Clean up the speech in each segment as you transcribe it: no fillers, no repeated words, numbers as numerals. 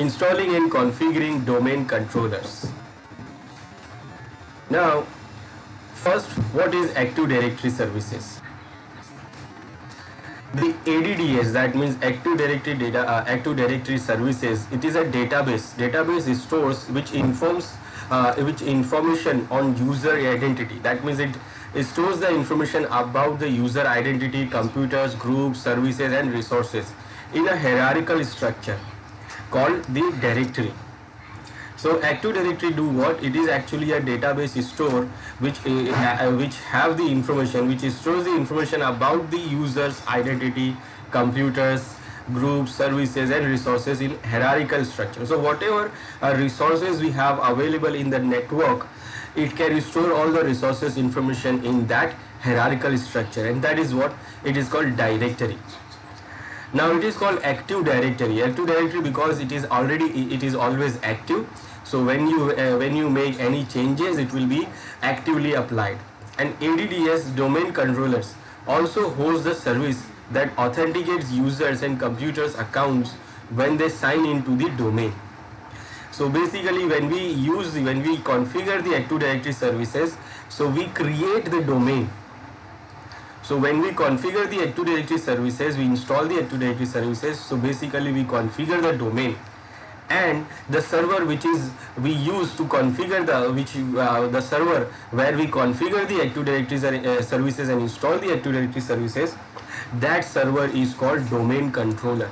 Installing and configuring domain controllers. Now, first, what is Active Directory Services? The ADDS, that means Active Directory Services. It is a database. Database stores which informs which information on user identity. That means it stores the information about the user identity, computers, groups, services, and resources in a hierarchical structure called the directory. So Active Directory do what? It is actually a database store which have the information, which stores the information about the user's identity, computers, groups, services, and resources in hierarchical structure. So whatever resources we have available in the network, it can store all the resources information in that hierarchical structure, and that is what it is called directory. Now it is called Active Directory. Active Directory because it is always active. So when you make any changes, it will be actively applied. And ADDS domain controllers also host the service that authenticates users and computers accounts when they sign into the domain. So basically when we configure the Active Directory services, so we create the domain. So when we configure the Active Directory services, we install the Active Directory services. So basically we configure the domain, and the server which is we use to configure the server where we configure the Active Directory services and install the Active Directory services, that server is called domain controller,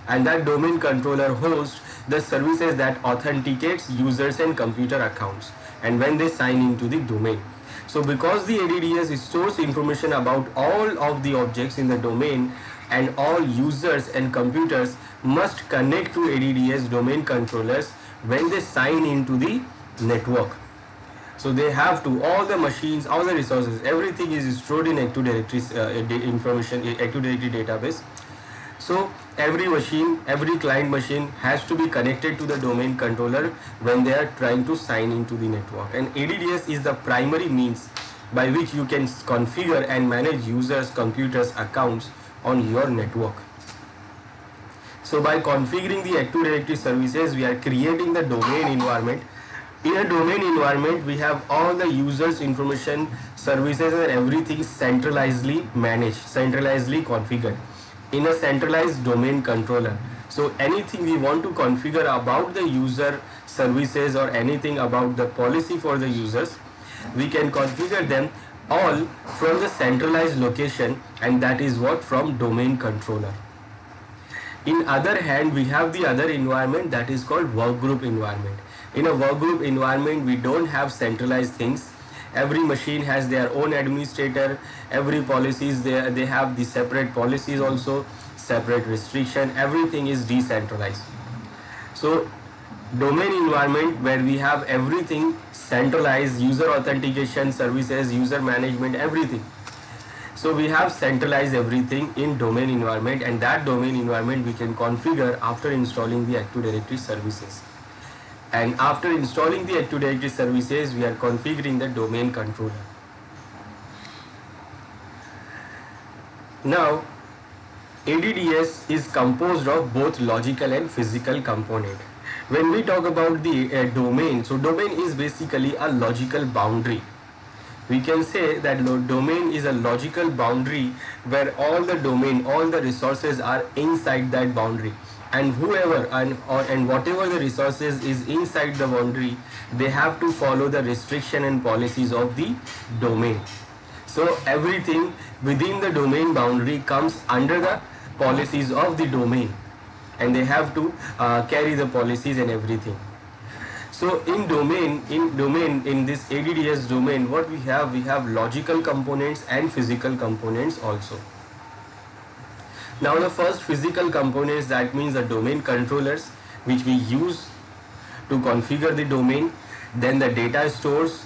and that domain controller hosts the services that authenticates users and computer accounts and when they sign into the domain. So because the ADDS stores information about all of the objects in the domain, and all users and computers must connect to ADDS domain controllers when they sign into the network. So they have to, all the machines, all the resources, everything is stored in Active Directory Active Directory database. So every machine, every client machine has to be connected to the domain controller when they are trying to sign into the network. And ADDS is the primary means by which you can configure and manage users, computers, accounts on your network. So by configuring the Active Directory services, we are creating the domain environment. In a domain environment, we have all the users information, services, and everything centralizedly managed, centralizedly configured in a centralized domain controller. So anything we want to configure about the user services or anything about the policy for the users, we can configure them all from the centralized location, and that is what from domain controller. In other hand, we have the other environment that is called workgroup environment. In a workgroup environment, we don't have centralized things. Every machine has their own administrator, every policies, they have the separate policies also, separate restriction, everything is decentralized. So domain environment where we have everything centralized, user authentication services, user management, everything. So we have centralized everything in domain environment, and that domain environment we can configure after installing the Active Directory services. And after installing the Active Directory services, we are configuring the domain controller. Now, ADDS is composed of both logical and physical component. When we talk about the domain, so domain is basically a logical boundary. We can say that domain is a logical boundary where all the domain, all the resources are inside that boundary. And whoever and whatever the resources is inside the boundary, they have to follow the restriction and policies of the domain. So everything within the domain boundary comes under the policies of the domain, and they have to carry the policies and everything. So in this ADDS domain, what we have logical components and physical components also. Now the first physical components, that means the domain controllers which we use to configure the domain. Then the data stores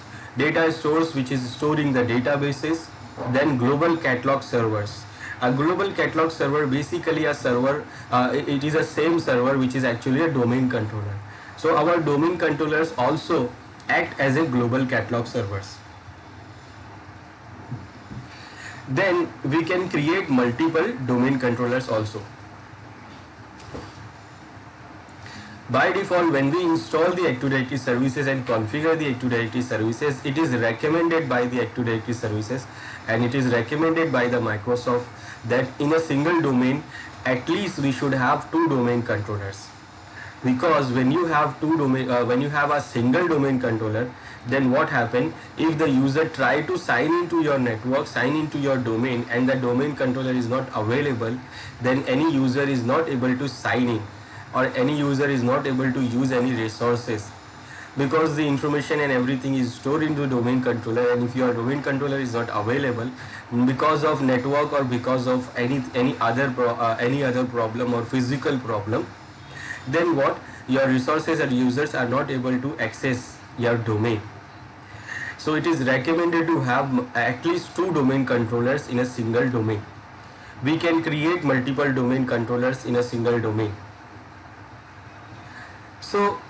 which is storing the databases. Then global catalog servers. A global catalog server, basically a server, it is a same server which is actually a domain controller. So our domain controllers also act as a global catalog servers. Then we can create multiple domain controllers also. By default, when we install the Active Directory services and configure the Active Directory services, it is recommended by the Active Directory services and it is recommended by the Microsoft that in a single domain, at least we should have 2 domain controllers. Because when you have when you have a single domain controller, then what happen if the user try to sign into your network, sign into your domain, and the domain controller is not available, then any user is not able to sign in, or any user is not able to use any resources, because the information and everything is stored into domain controller. And if your domain controller is not available because of network or because of any other problem or physical problem, then what, your resources and users are not able to access your domain. So it is recommended to have at least 2 domain controllers in a single domain. We can create multiple domain controllers in a single domain. So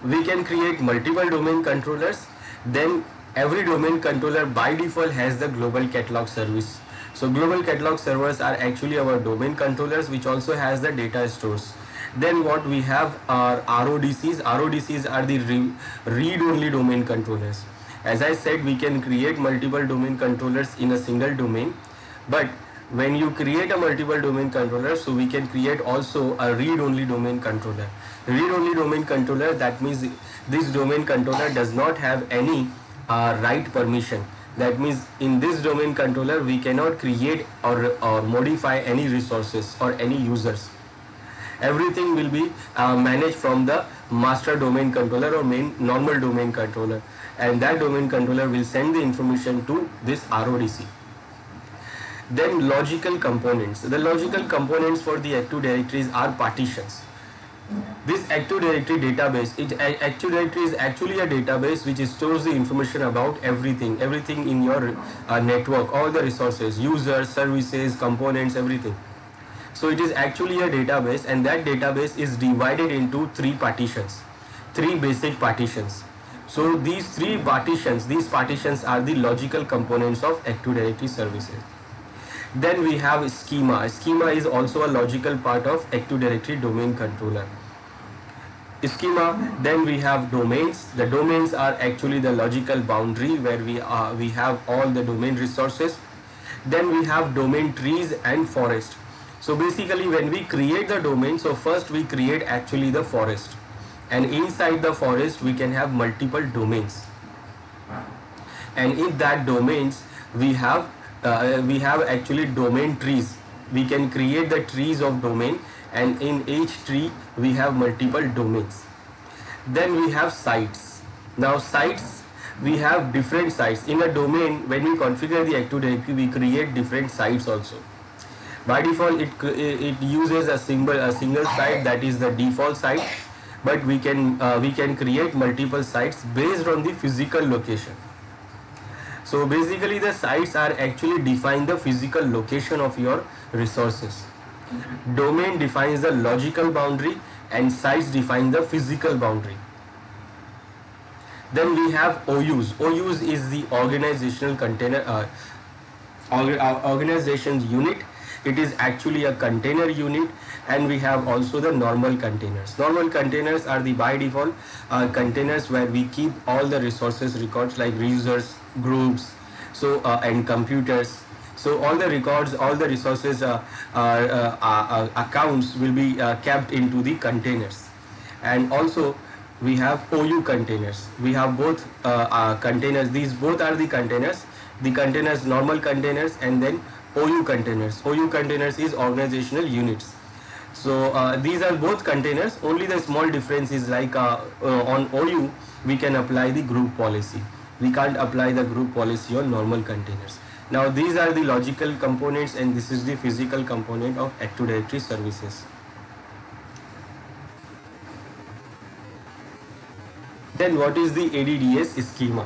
we can create multiple domain controllers. Then every domain controller by default has the global catalog service. So global catalog servers are actually our domain controllers, which also has the data stores. Then what we have are RODCs. RODCs are the read-only domain controllers. As I said, we can create multiple domain controllers in a single domain, but when you create a multiple domain controller, so we can create also a read-only domain controller. Read-only domain controller, that means this domain controller does not have any write permission. That means in this domain controller we cannot create or modify any resources or any users. Everything will be managed from the master domain controller or main normal domain controller, and that domain controller will send the information to this RODC. Then logical components. The logical components for the Active Directories are partitions. This Active Directory database, Active Directory is actually a database which stores the information about everything in your network, all the resources, users, services, components, everything. So it is actually a database, and that database is divided into 3 partitions, 3 basic partitions. So these partitions are the logical components of Active Directory services. Then we have schema. Schema is also a logical part of Active Directory domain controller. Schema. Then we have domains. The domains are actually the logical boundary where we have all the domain resources. Then we have domain trees and forest. So basically when we create the domain, so first we create actually the forest, and inside the forest we can have multiple domains, and in that domains we have actually domain trees. We can create the trees of domain, and in each tree we have multiple domains. Then we have sites. Now sites, we have different sites in a domain. When we configure the Active Directory, we create different sites also. By default, it uses a single site, that is the default site, but we can create multiple sites based on the physical location. So basically the sites are actually define the physical location of your resources. Domain defines the logical boundary and sites define the physical boundary. Then we have OUs. OUs is the organizational container organizations unit. It is actually a container unit, and we have also the normal containers. Normal containers are the by default containers where we keep all the resources records like users, groups, so and computers. So all the records, all the resources accounts will be kept into the containers. And also we have OU containers. We have both containers. These both are the containers. The containers, normal containers, and then OU containers. OU containers is organizational units. So these are both containers. Only the small difference is like on OU we can apply the group policy. We can't apply the group policy on normal containers. Now these are the logical components, and this is the physical component of Active Directory services. Then what is the ADDS schema?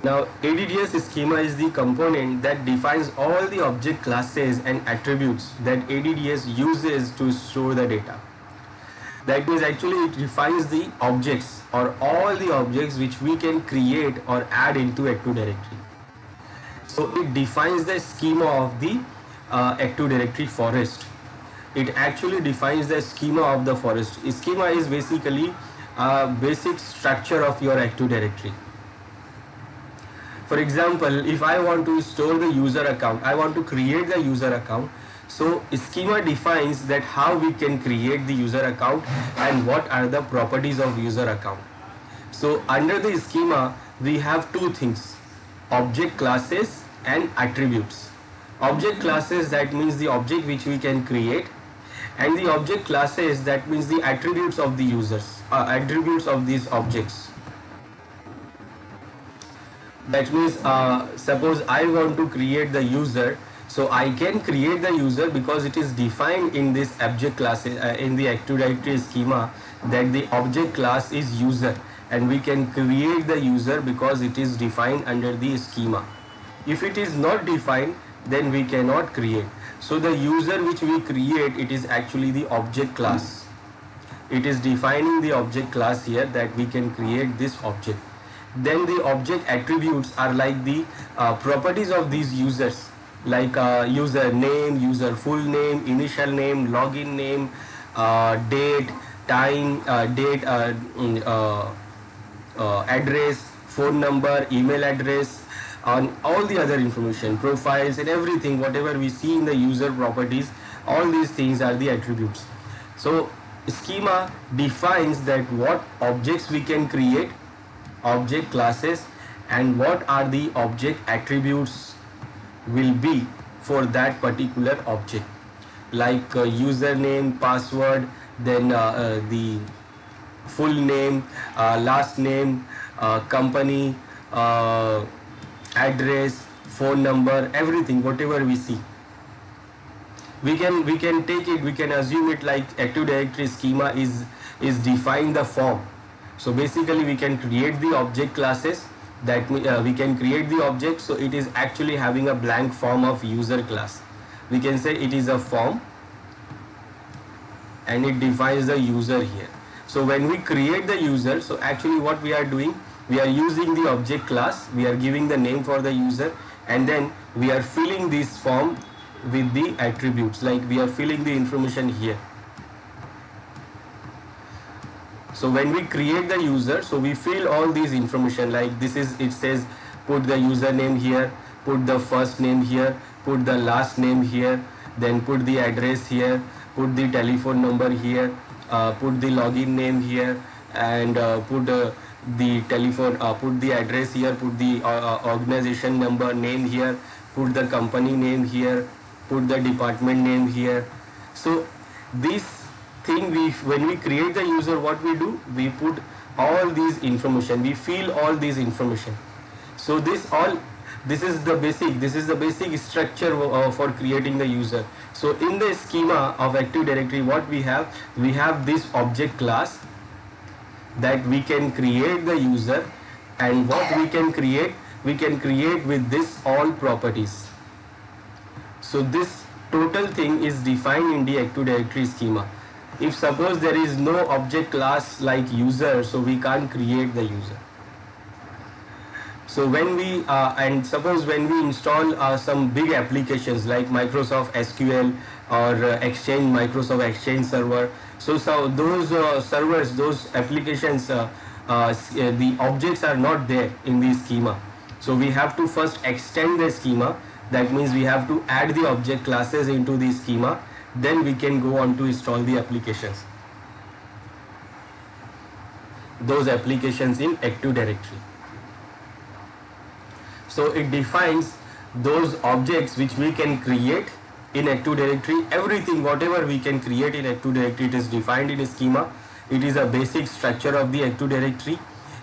Now ADDS schema is the component that defines all the object classes and attributes that ADDS uses to store the data. That means actually it defines the objects or all the objects which we can create or add into Active Directory. So it defines the schema of the Active Directory forest. it actually defines the schema of the forest. Schema is basically a basic structure of your Active Directory. For example, if I want to store the user account, I want to create the user account. So schema defines that how we can create the user account and what are the properties of user account. So under the schema, we have two things: object classes and attributes. Object classes, that means the object which we can create, and the object classes, that means the attributes of the users, attributes of these objects. That means suppose I want to create the user, so I can create the user because it is defined in this object class in the Active Directory schema, that the object class is user, and we can create the user because it is defined under the schema. If it is not defined, then we cannot create. So the user which we create, it is actually the object class. It is defining the object class here, that we can create this object. Then the object attributes are like the properties of these users, like user name, user full name, initial name, login name, date, time, address, phone number, email address, on all the other information, profiles and everything, whatever we see in the user properties, all these things are the attributes. So schema defines that what objects we can create, object classes, and what are the object attributes will be for that particular object, like username, password, then the full name, last name, company, address, phone number, everything, whatever we see. We can take it, we can assume it like Active Directory schema is define the form. So basically we can create the object classes, that we can create the object, so it is actually having a blank form of user class. We can say it is a form and it defines the user here. So when we create the user, so actually what we are doing, we are using the object class, we are giving the name for the user, and then we are filling this form with the attributes, like we are filling the information here. So when we create the user, so we fill all these information, like this is, it says put the username here, put the first name here, put the last name here, then put the address here, put the telephone number here, put the login name here, and put the telephone, put the address here, put the organization number name here, put the company name here, put the department name here. So this thing, when we create the user, what we do, we put all these information, we fill all these information. So this is the basic structure for creating the user. So in the schema of Active Directory, what we have this object class, that we can create the user, and what we can create with this all properties. So this total thing is defined in the Active Directory schema. If suppose there is no object class like user, so we can't create the user. So when we and suppose when we install some big applications like Microsoft SQL or Microsoft Exchange server, so those servers, those applications, the objects are not there in the schema. So we have to first extend the schema. That means we have to add the object classes into the schema. Then we can go on to install the applications, those applications in Active Directory. So it defines those objects which we can create in Active Directory. Everything, whatever we can create in Active Directory, it is defined in a schema. It is a basic structure of the Active Directory,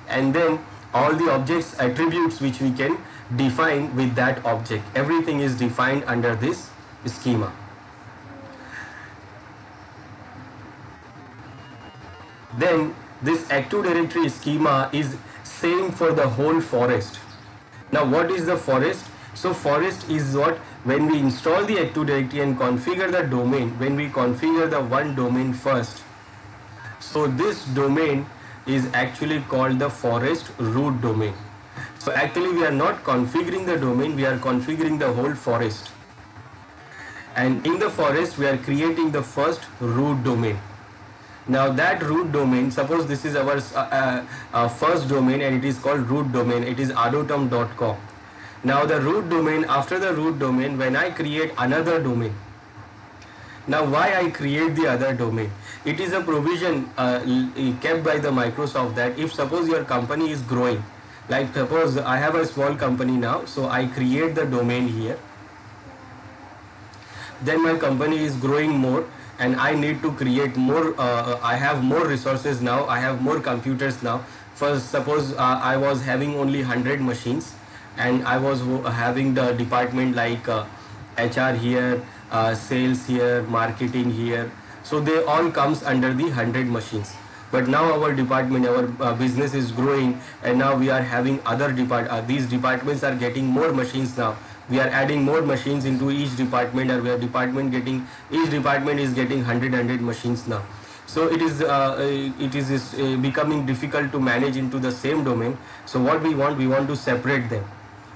and then all the objects attributes which we can define with that object, everything is defined under this schema. Then this Active Directory schema is same for the whole forest. Now what is the forest? So forest is what, when we install the Active Directory and configure the domain, when we configure the one domain first, so this domain is actually called the forest root domain. So actually we are not configuring the domain, we are configuring the whole forest. And in the forest, we are creating the first root domain. Now that root domain, suppose this is our first domain and it is called root domain, it is adotum.com. Now the root domain, after the root domain, when I create another domain, now why I create the other domain? It is a provision kept by the Microsoft that if suppose your company is growing, like suppose I have a small company now, so I create the domain here. Then my company is growing more and I need to create more, I have more resources now, I have more computers now. First, suppose I was having only 100 machines and I was having the department like HR here, sales here, marketing here. So they all comes under the 100 machines. But now our department, our business is growing and now we are having other these departments are getting more machines now. We are adding more machines into each department, or each department is getting 100 machines now. So it is becoming difficult to manage into the same domain. So what we want to separate them.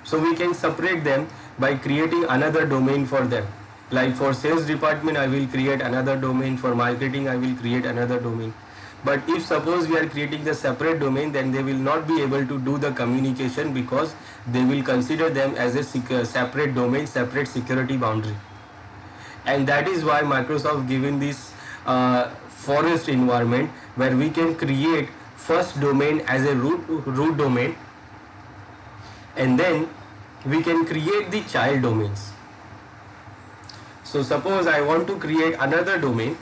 So we can separate them by creating another domain for them. Like for sales department, I will create another domain. For marketing, I will create another domain. But if suppose we are creating the separate domain, then they will not be able to do the communication because they will consider them as a separate domain, separate security boundary. And that is why Microsoft given this forest environment where we can create first domain as a root domain, and then we can create the child domains. So suppose I want to create another domain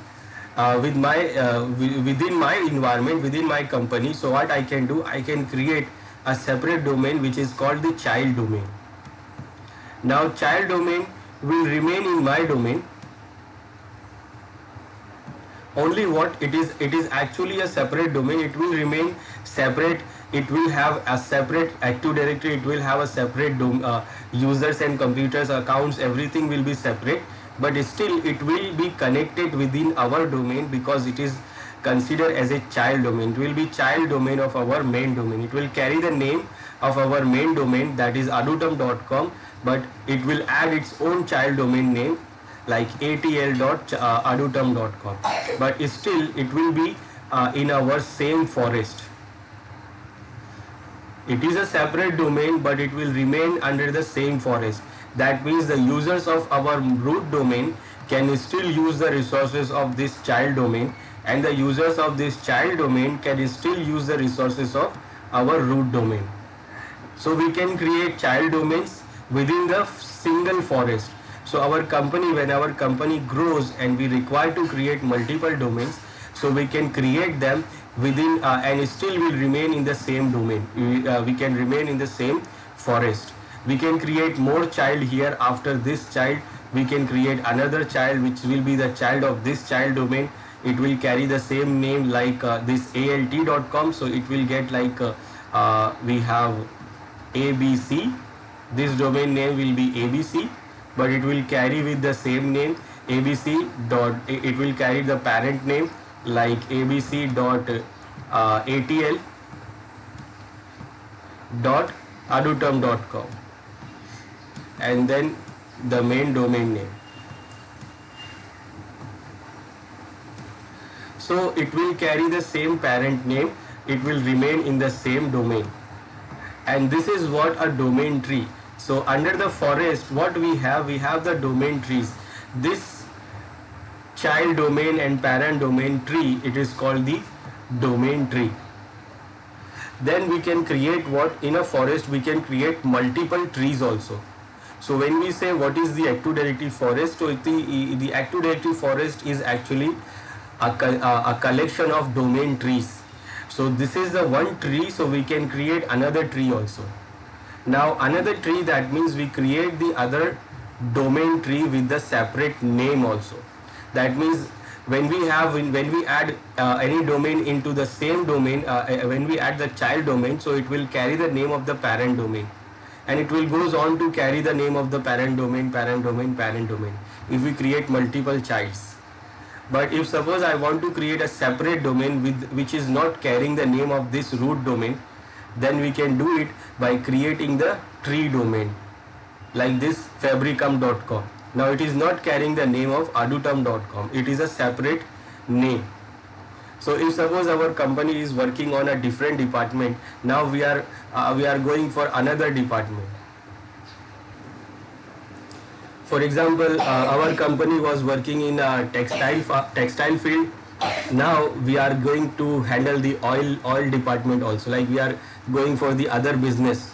within my environment, within my company. So what I can do, I can create a separate domain which is called the child domain. Now child domain will remain in my domain. Only what it is actually a separate domain. It will remain separate. It will have a separate Active Directory. It will have a separate users and computers, accounts, everything will be separate. But still it will be connected within our domain because it is considered as a child domain. It will be child domain of our main domain. It will carry the name of our main domain, that is adotum.com, but it will add its own child domain name like atl.adotum.com. But still it will be in our same forest. It is a separate domain, but it will remain under the same forest. That means the users of our root domain can still use the resources of this child domain, and the users of this child domain can still use the resources of our root domain. So we can create child domains within the single forest. So our company, when our company grows and we require to create multiple domains, so we can create them within and still will remain in the same domain. We can remain in the same forest. We can create more child here. After this child, we can create another child which will be the child of this child domain. It will carry the same name like this alt.com. So it will get like we have ABC. This domain name will be ABC, but it will carry with the same name ABC dot. It will carry the parent name like ABC dot ATL dot adotum.com, and then the main domain name. So it will carry the same parent name. It will remain in the same domain, and this is what a domain tree. So under the forest, what we have the domain trees. This child domain and parent domain tree, it is called the domain tree. Then we can create what in a forest, we can create multiple trees also. So when we say what is the Active Directory forest, so the Active Directory forest is actually a collection of domain trees. So this is the one tree, so we can create another tree also. Now another tree, that means we create the other domain tree with the separate name also. That means when we add any domain into the same domain, when we add the child domain, so it will carry the name of the parent domain, and it will goes on to carry the name of the parent domain, parent domain, parent domain, if we create multiple childs. But if suppose I want to create a separate domain which is not carrying the name of this root domain, then we can do it by creating the tree domain like this fabricum.com. Now it is not carrying the name of adutam.com. It is a separate name. So if suppose our company is working on a different department, now we are going for another department. For example, our company was working in a textile field. Now we are going to handle the oil department also. Like we are going for the other business,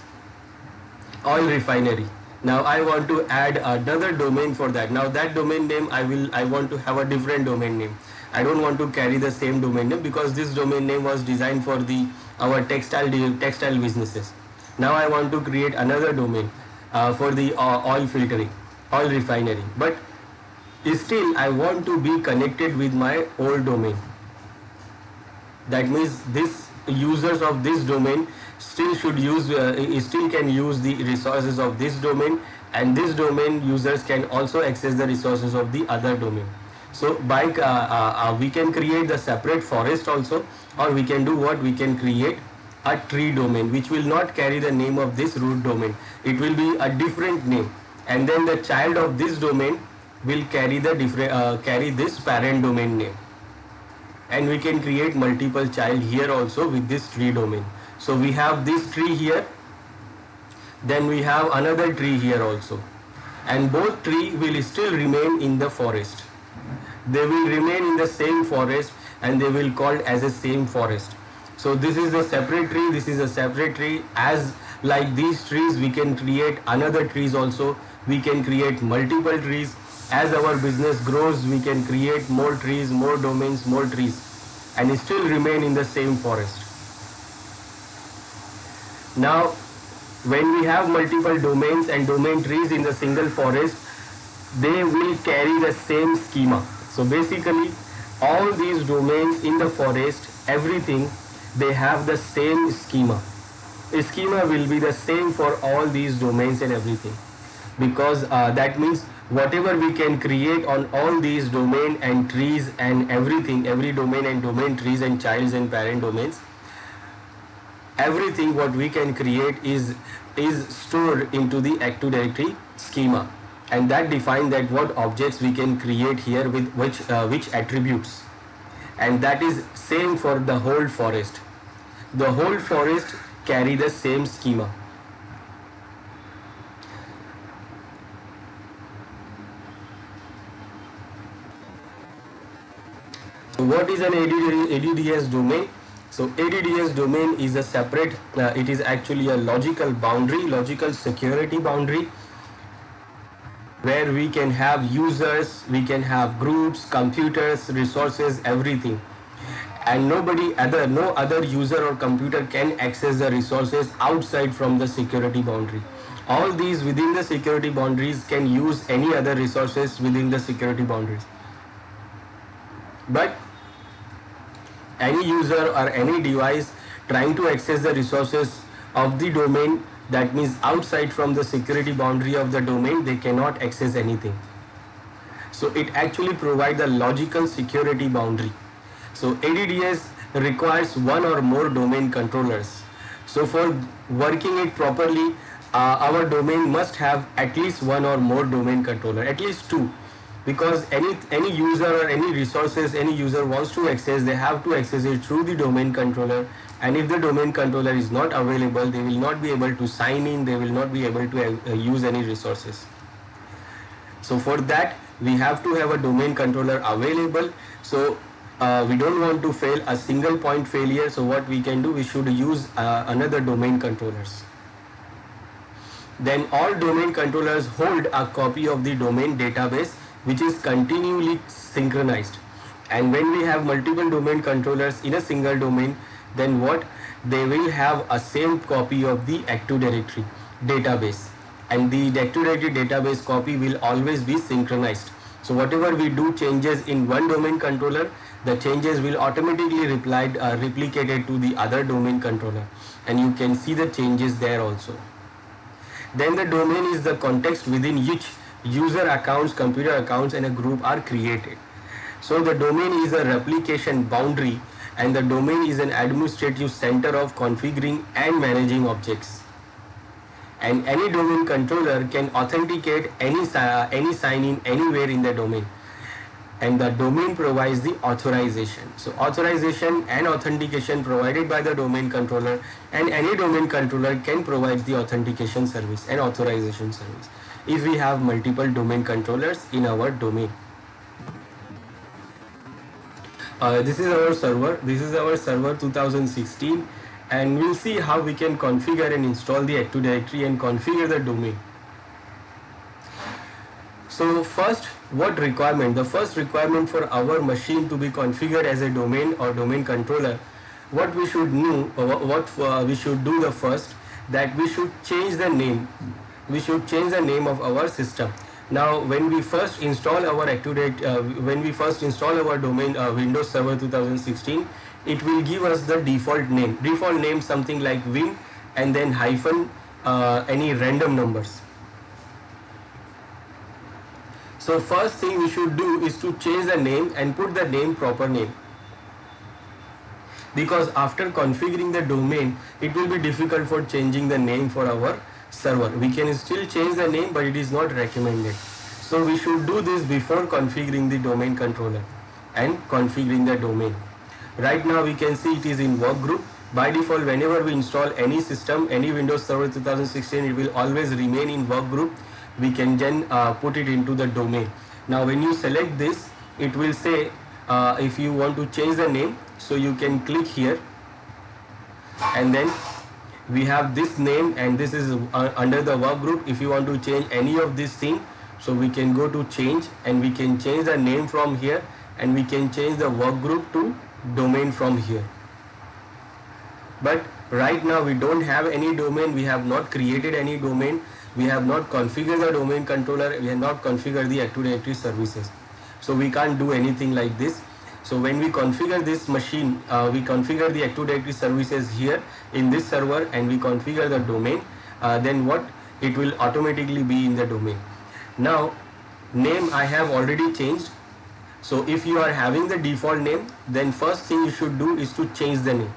oil refinery. Now I want to add another domain for that. Now that domain name I want to have a different domain name. I don't want to carry the same domain name because this domain name was designed for our textile businesses. Now I want to create another domain for the oil filtering, oil refinery. But still I want to be connected with my old domain. That means this users of this domain still can use the resources of this domain, and this domain users can also access the resources of the other domain. So by we can create the separate forest also, or we can do what, we can create a tree domain which will not carry the name of this root domain. It will be a different name, and then the child of this domain will carry this parent domain name, and we can create multiple child here also with this tree domain. So we have this tree here, then we have another tree here also, and both tree will still remain in the forest. They will remain in the same forest and they will called as a same forest. So this is a separate tree, this is a separate tree. As like these trees, we can create another trees also. We can create multiple trees. As our business grows, we can create more trees, more domains, more trees, and still remain in the same forest. Now, when we have multiple domains and domain trees in the single forest, they will carry the same schema. So basically, all these domains in the forest, everything, they have the same schema. The schema will be the same for all these domains and everything, because that means whatever we can create on all these domain and trees and everything, every domain and domain trees and childs and parent domains, everything what we can create is stored into the Active Directory schema, and that defines that what objects we can create here with which attributes, and that is same for the whole forest. The whole forest carry the same schema. So what is an ADDS domain? So ADDS domain is a separate, it is actually a logical boundary, logical security boundary, where we can have users, we can have groups, computers, resources, everything. And no other user or computer can access the resources outside from the security boundary. All these within the security boundaries can use any other resources within the security boundaries. But any user or any device trying to access the resources of the domain, that means outside from the security boundary of the domain, they cannot access anything. So it actually provides a logical security boundary. So ADDS requires one or more domain controllers. So for working it properly, our domain must have at least one or more domain controller, at least two. Because any user or any resources any user wants to access, they have to access it through the domain controller. And if the domain controller is not available, they will not be able to sign in, they will not be able to use any resources. So for that, we have to have a domain controller available. So we don't want to fail a single point failure. So what we can do, we should use another domain controllers. Then all domain controllers hold a copy of the domain database, which is continually synchronized. And when we have multiple domain controllers in a single domain, then what? They will have a same copy of the Active Directory database. And the Active Directory database copy will always be synchronized. So whatever we do changes in one domain controller, the changes will automatically replicated to the other domain controller. And you can see the changes there also. Then the domain is the context within which user accounts, computer accounts and a group are created. So the domain is a replication boundary, and the domain is an administrative center of configuring and managing objects. and any domain controller can authenticate any sign in anywhere in the domain, and the domain provides the authorization. So authorization and authentication provided by the domain controller, and any domain controller can provide the authentication service and authorization service if we have multiple domain controllers in our domain. This is our server. This is our server 2016, and we'll see how we can configure and install the Active Directory and configure the domain. So first, what requirement? The first requirement for our machine to be configured as a domain or domain controller, what we should know, we should do the first, that we should change the name. We should change the name of our system. Now, when we first install our when we first install our domain Windows Server 2016, it will give us the default name. Default name something like Win and then hyphen any random numbers. So first thing we should do is to change the name and put the name proper name. Because after configuring the domain, it will be difficult for changing the name for our server. We can still change the name, but it is not recommended. So we should do this before configuring the domain controller and configuring the domain. Right now we can see it is in workgroup. By default, whenever we install any system, any Windows Server 2016, it will always remain in workgroup. We can then put it into the domain. Now when you select this, it will say if you want to change the name, so you can click here, and then we have this name, and this is under the work group. If you want to change any of this thing, so we can go to change, and we can change the name from here, and we can change the work group to domain from here. But right now we don't have any domain, we have not created any domain, we have not configured the domain controller, we have not configured the Active Directory services. So we can't do anything like this. So when we configure this machine, we configure the Active Directory services here in this server, and we configure the domain, then what? It will automatically be in the domain. Now name I have already changed. So if you are having the default name, then first thing you should do is to change the name.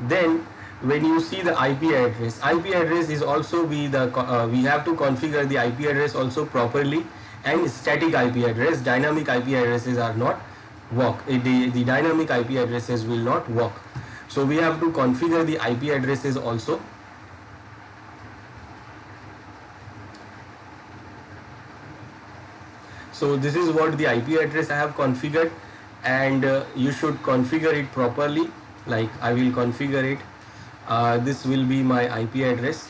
Then when you see the IP address is also we have to configure the IP address also properly, and static IP address. Dynamic IP addresses are not work. The dynamic IP addresses will not work. So we have to configure the IP addresses also. So this is what the IP address I have configured, and you should configure it properly. Like I will configure it. This will be my IP address.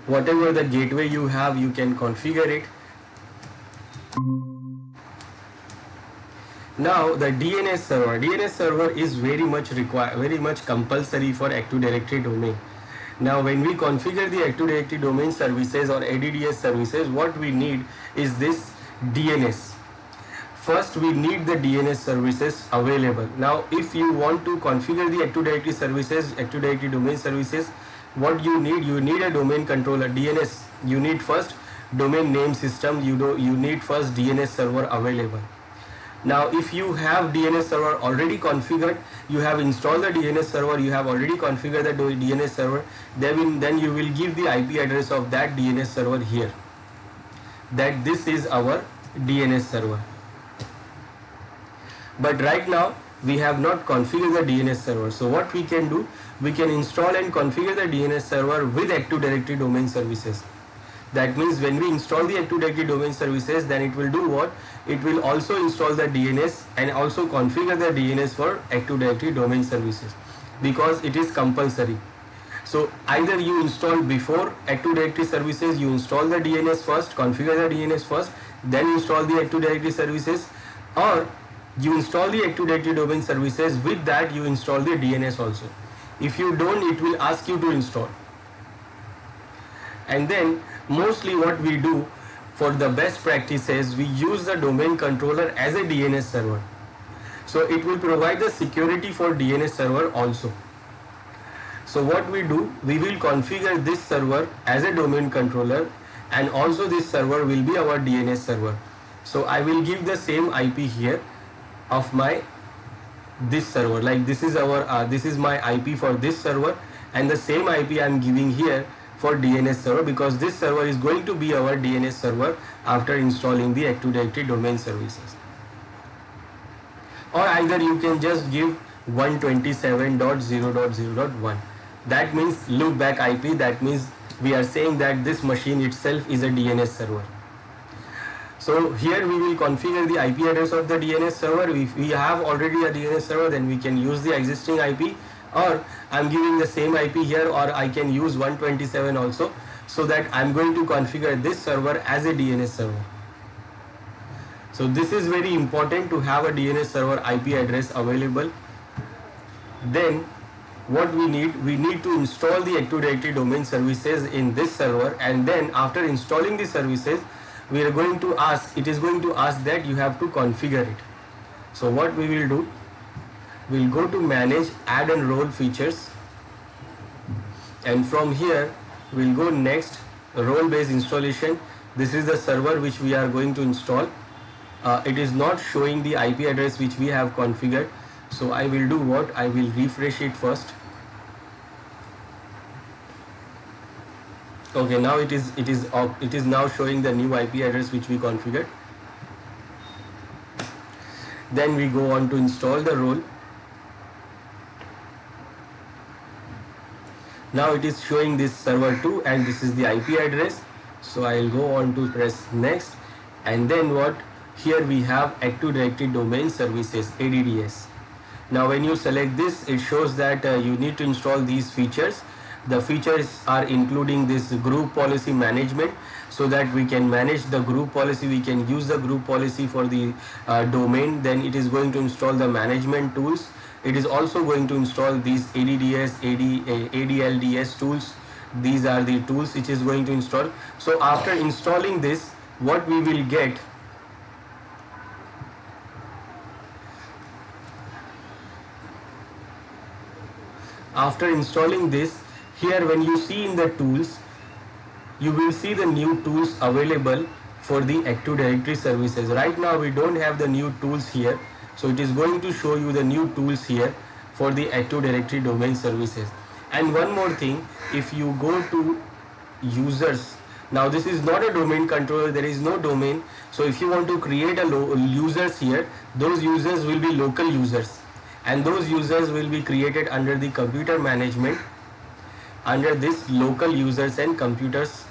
Whatever the gateway you have, you can configure it. Now the DNS server is very much compulsory for Active Directory domain. Now when we configure the Active Directory domain services or ADDS services, what we need is this DNS. First we need the DNS services available. Now if you want to configure the Active Directory services, Active Directory domain services, what you need a domain controller, DNS. You need first domain name system, you need first DNS server available. Now if you have DNS server already configured, you have installed the DNS server, you have already configured the DNS server, then you will give the IP address of that DNS server here, that this is our DNS server. But right now we have not configured the DNS server. So what we can do, we can install and configure the DNS server with Active Directory domain services. That means when we install the Active Directory domain services, then it will do what? It will also install the DNS and also configure the DNS for Active Directory domain services, because it is compulsory. So either you install before Active Directory services, you install the DNS first, configure the DNS first, then install the Active Directory services, or you install the Active Directory domain services, with that you install the DNS also. If you don't, it will ask you to install. And then mostly what we do for the best practices, we use the domain controller as a DNS server. So it will provide the security for DNS server also. So what we do, we will configure this server as a domain controller, and also this server will be our DNS server. So I will give the same IP here of my this server, like this is our this is my IP for this server, and the same IP I am giving here for DNS server, because this server is going to be our DNS server after installing the Active Directory domain services. Or either you can just give 127.0.0.1. that means loopback IP. That means we are saying that this machine itself is a DNS server. So here we will configure the IP address of the DNS server. If we have already a DNS server, then we can use the existing IP, or I'm giving the same IP here, or I can use 127 also, so that I'm going to configure this server as a DNS server. So this is very important to have a DNS server IP address available. Then what we need to install the Active Directory domain services in this server, and then after installing the services, we are going to ask, it is going to ask that you have to configure it. So what we will do, we'll go to manage add and role features, and from here we'll go next role based installation. This is the server which we are going to install. It is not showing the IP address which we have configured, so I will do what, I will refresh it first. Okay, now it is now showing the new IP address which we configured. Then we go on to install the role. Now it is showing this server 2 and this is the IP address. So I will go on to press next, and then what, here we have Active Directory domain services, ADDS. Now when you select this, it shows that you need to install these features. The features are including this group policy management, so that we can manage the group policy, we can use the group policy for the domain. Then it is going to install the management tools. It is also going to install these ADDS, ADLDS tools. These are the tools which is going to install. So after installing this, what we will get, after installing this, here when you see in the tools, you will see the new tools available for the Active Directory services. Right now we don't have the new tools here, so it is going to show you the new tools here for the Active Directory domain services. And one more thing, if you go to users, now this is not a domain controller, there is no domain. So if you want to create a users here, those users will be local users, and those users will be created under the computer management, under this local users and computers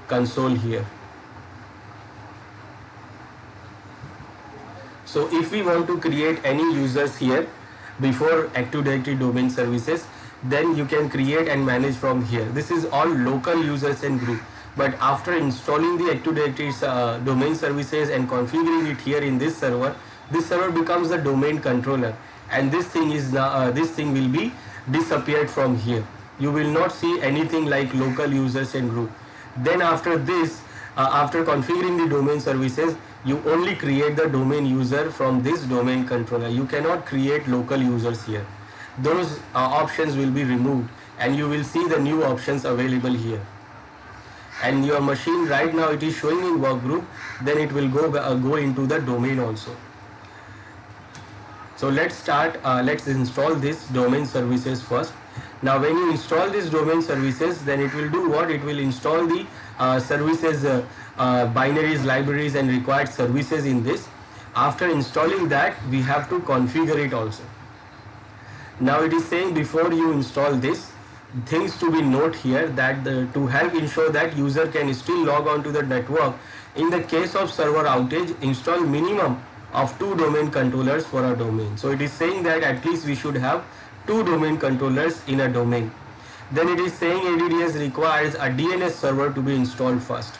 console here. So if we want to create any users here before Active Directory domain services, then you can create and manage from here. This is all local users and group. But after installing the Active Directory domain services and configuring it here in this server becomes the domain controller, and this thing is this thing will be disappeared from here. You will not see anything like local users and group. Then after this, after configuring the domain services, you only create the domain user from this domain controller. You cannot create local users here. Those options will be removed, and you will see the new options available here. And your machine right now it is showing in workgroup, then it will go into the domain also. So let's start, let's install this domain services first. Now when you install this domain services, then it will do what? It will install the services, binaries, libraries and required services in this. After installing that, we have to configure it also. Now it is saying before you install this, things to be note here, that to help ensure that user can still log on to the network, in the case of server outage, install minimum of 2 domain controllers for a domain. So it is saying that at least we should have 2 domain controllers in a domain. Then it is saying ADDS requires a DNS server to be installed first.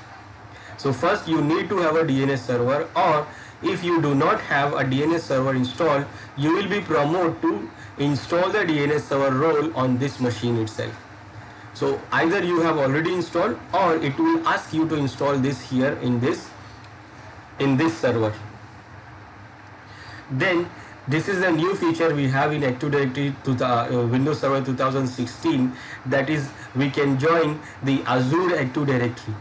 So first you need to have a DNS server, or if you do not have a DNS server installed, you will be promoted to install the DNS server role on this machine itself. So either you have already installed, or it will ask you to install this here in this server. Then this is a new feature we have in Active Directory to the Windows Server 2016, that is we can join the Azure Active Directory.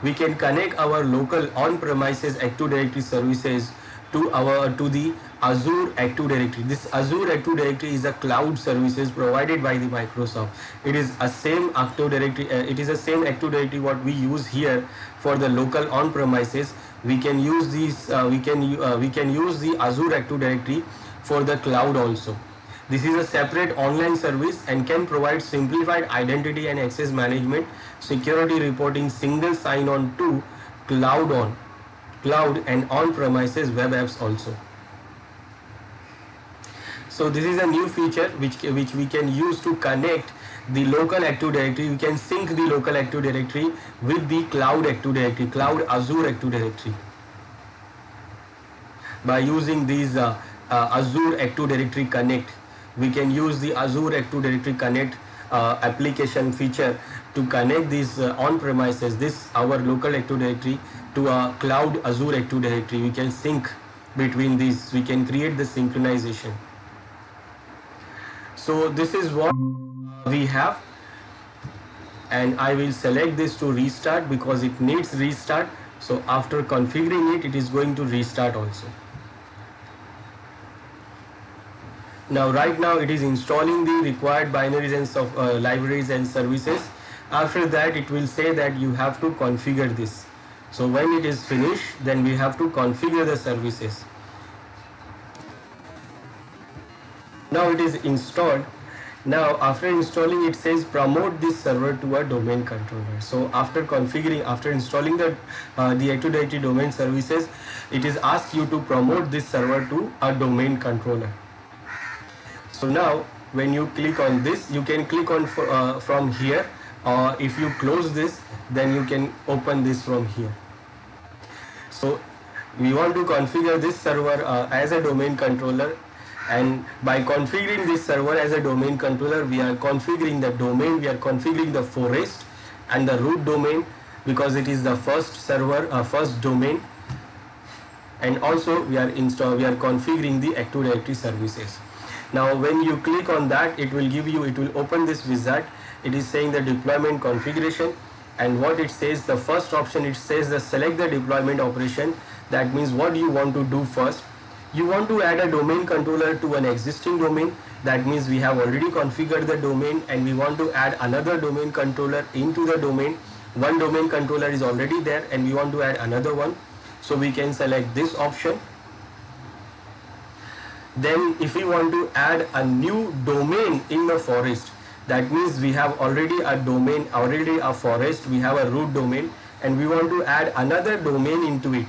we can connect our local on-premises Active Directory services to the Azure Active Directory. This Azure Active Directory is a cloud services provided by the Microsoft. It is a same Active Directory. It is a same Active Directory what we use here for the local on-premises. We can use these. We can use the Azure Active Directory for the cloud also. This is a separate online service and can provide simplified identity and access management, security reporting, single sign-on to cloud and on-premises web apps also. So this is a new feature which we can use to connect the local Active Directory. We can sync the local Active Directory with the cloud Active Directory, cloud Azure Active Directory, by using these Azure Active Directory Connect. We can use the Azure Active Directory Connect application feature to connect these on-premises, this our local Active Directory, to a cloud Azure Active Directory. We can sync between these. We can create the synchronization. So this is what we have, and I will select this to restart because it needs restart. So after configuring it, it is going to restart also. Now right now it is installing the required binaries and libraries and services. After that it will say that you have to configure this. So when it is finished, then we have to configure the services. Now it is installed. Now after installing, it says promote this server to a domain controller. So after configuring, after installing the Active Directory domain services, it is asked you to promote this server to a domain controller. So now when you click on this, you can click on from here, or if you close this, then you can open this from here. So we want to configure this server as a domain controller, and by configuring this server as a domain controller, we are configuring the domain, we are configuring the forest and the root domain, because it is the first server, first domain, and also we are configuring the Active Directory services. Now when you click on that, it will open this wizard. It is saying the deployment configuration, and what it says, the first option, it says the select the deployment operation. That means what you want to do first. You want to add a domain controller to an existing domain. That means we have already configured the domain and we want to add another domain controller into the domain. One domain controller is already there and we want to add another one. So we can select this option. Then if we want to add a new domain in the forest, that means we have already a domain, already a forest, we have a root domain, and we want to add another domain into it.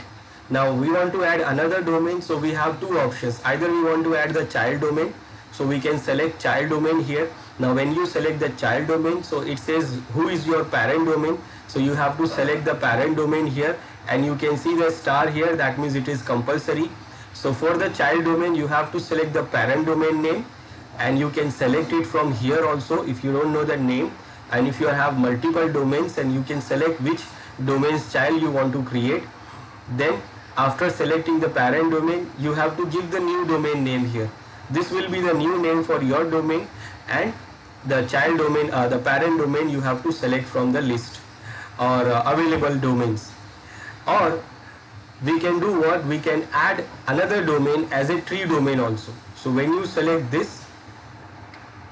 Now we want to add another domain, so we have two options. Either we want to add the child domain, so we can select child domain here. Now when you select the child domain, so it says who is your parent domain, so you have to select the parent domain here, and you can see the star here, that means it is compulsory. So for the child domain, you have to select the parent domain name, and you can select it from here also if you don't know the name. And if you have multiple domains, and you can select which domain's child you want to create. Then after selecting the parent domain, you have to give the new domain name here. This will be the new name for your domain, and the child domain, the parent domain, you have to select from the list or available domains. Or we can do what? We can add another domain as a tree domain also. So when you select this,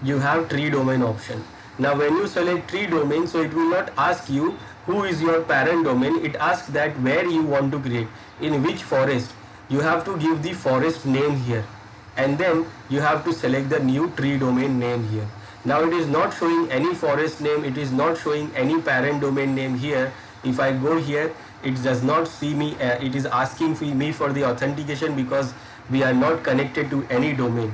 you have tree domain option. Now when you select tree domain, so it will not ask you who is your parent domain. It asks that where you want to create, in which forest. You have to give the forest name here, and then you have to select the new tree domain name here. Now it is not showing any forest name, it is not showing any parent domain name here. If I go here, it does not see me, it is asking me for the authentication because we are not connected to any domain.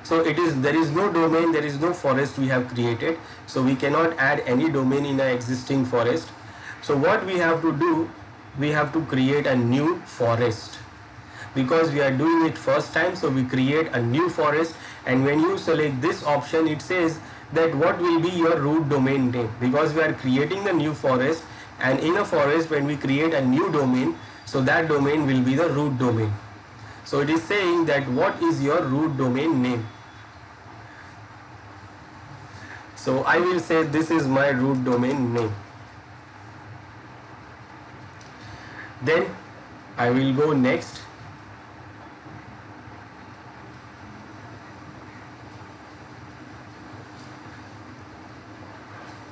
So there is no domain, there is no forest we have created, so we cannot add any domain in an existing forest. So what we have to do, we have to create a new forest, because we are doing it first time. So we create a new forest, and when you select this option, it says that what will be your root domain name, because we are creating the new forest, and in a forest when we create a new domain, so that domain will be the root domain. So it is saying that what is your root domain name. So I will say this is my root domain name. Then I will go next.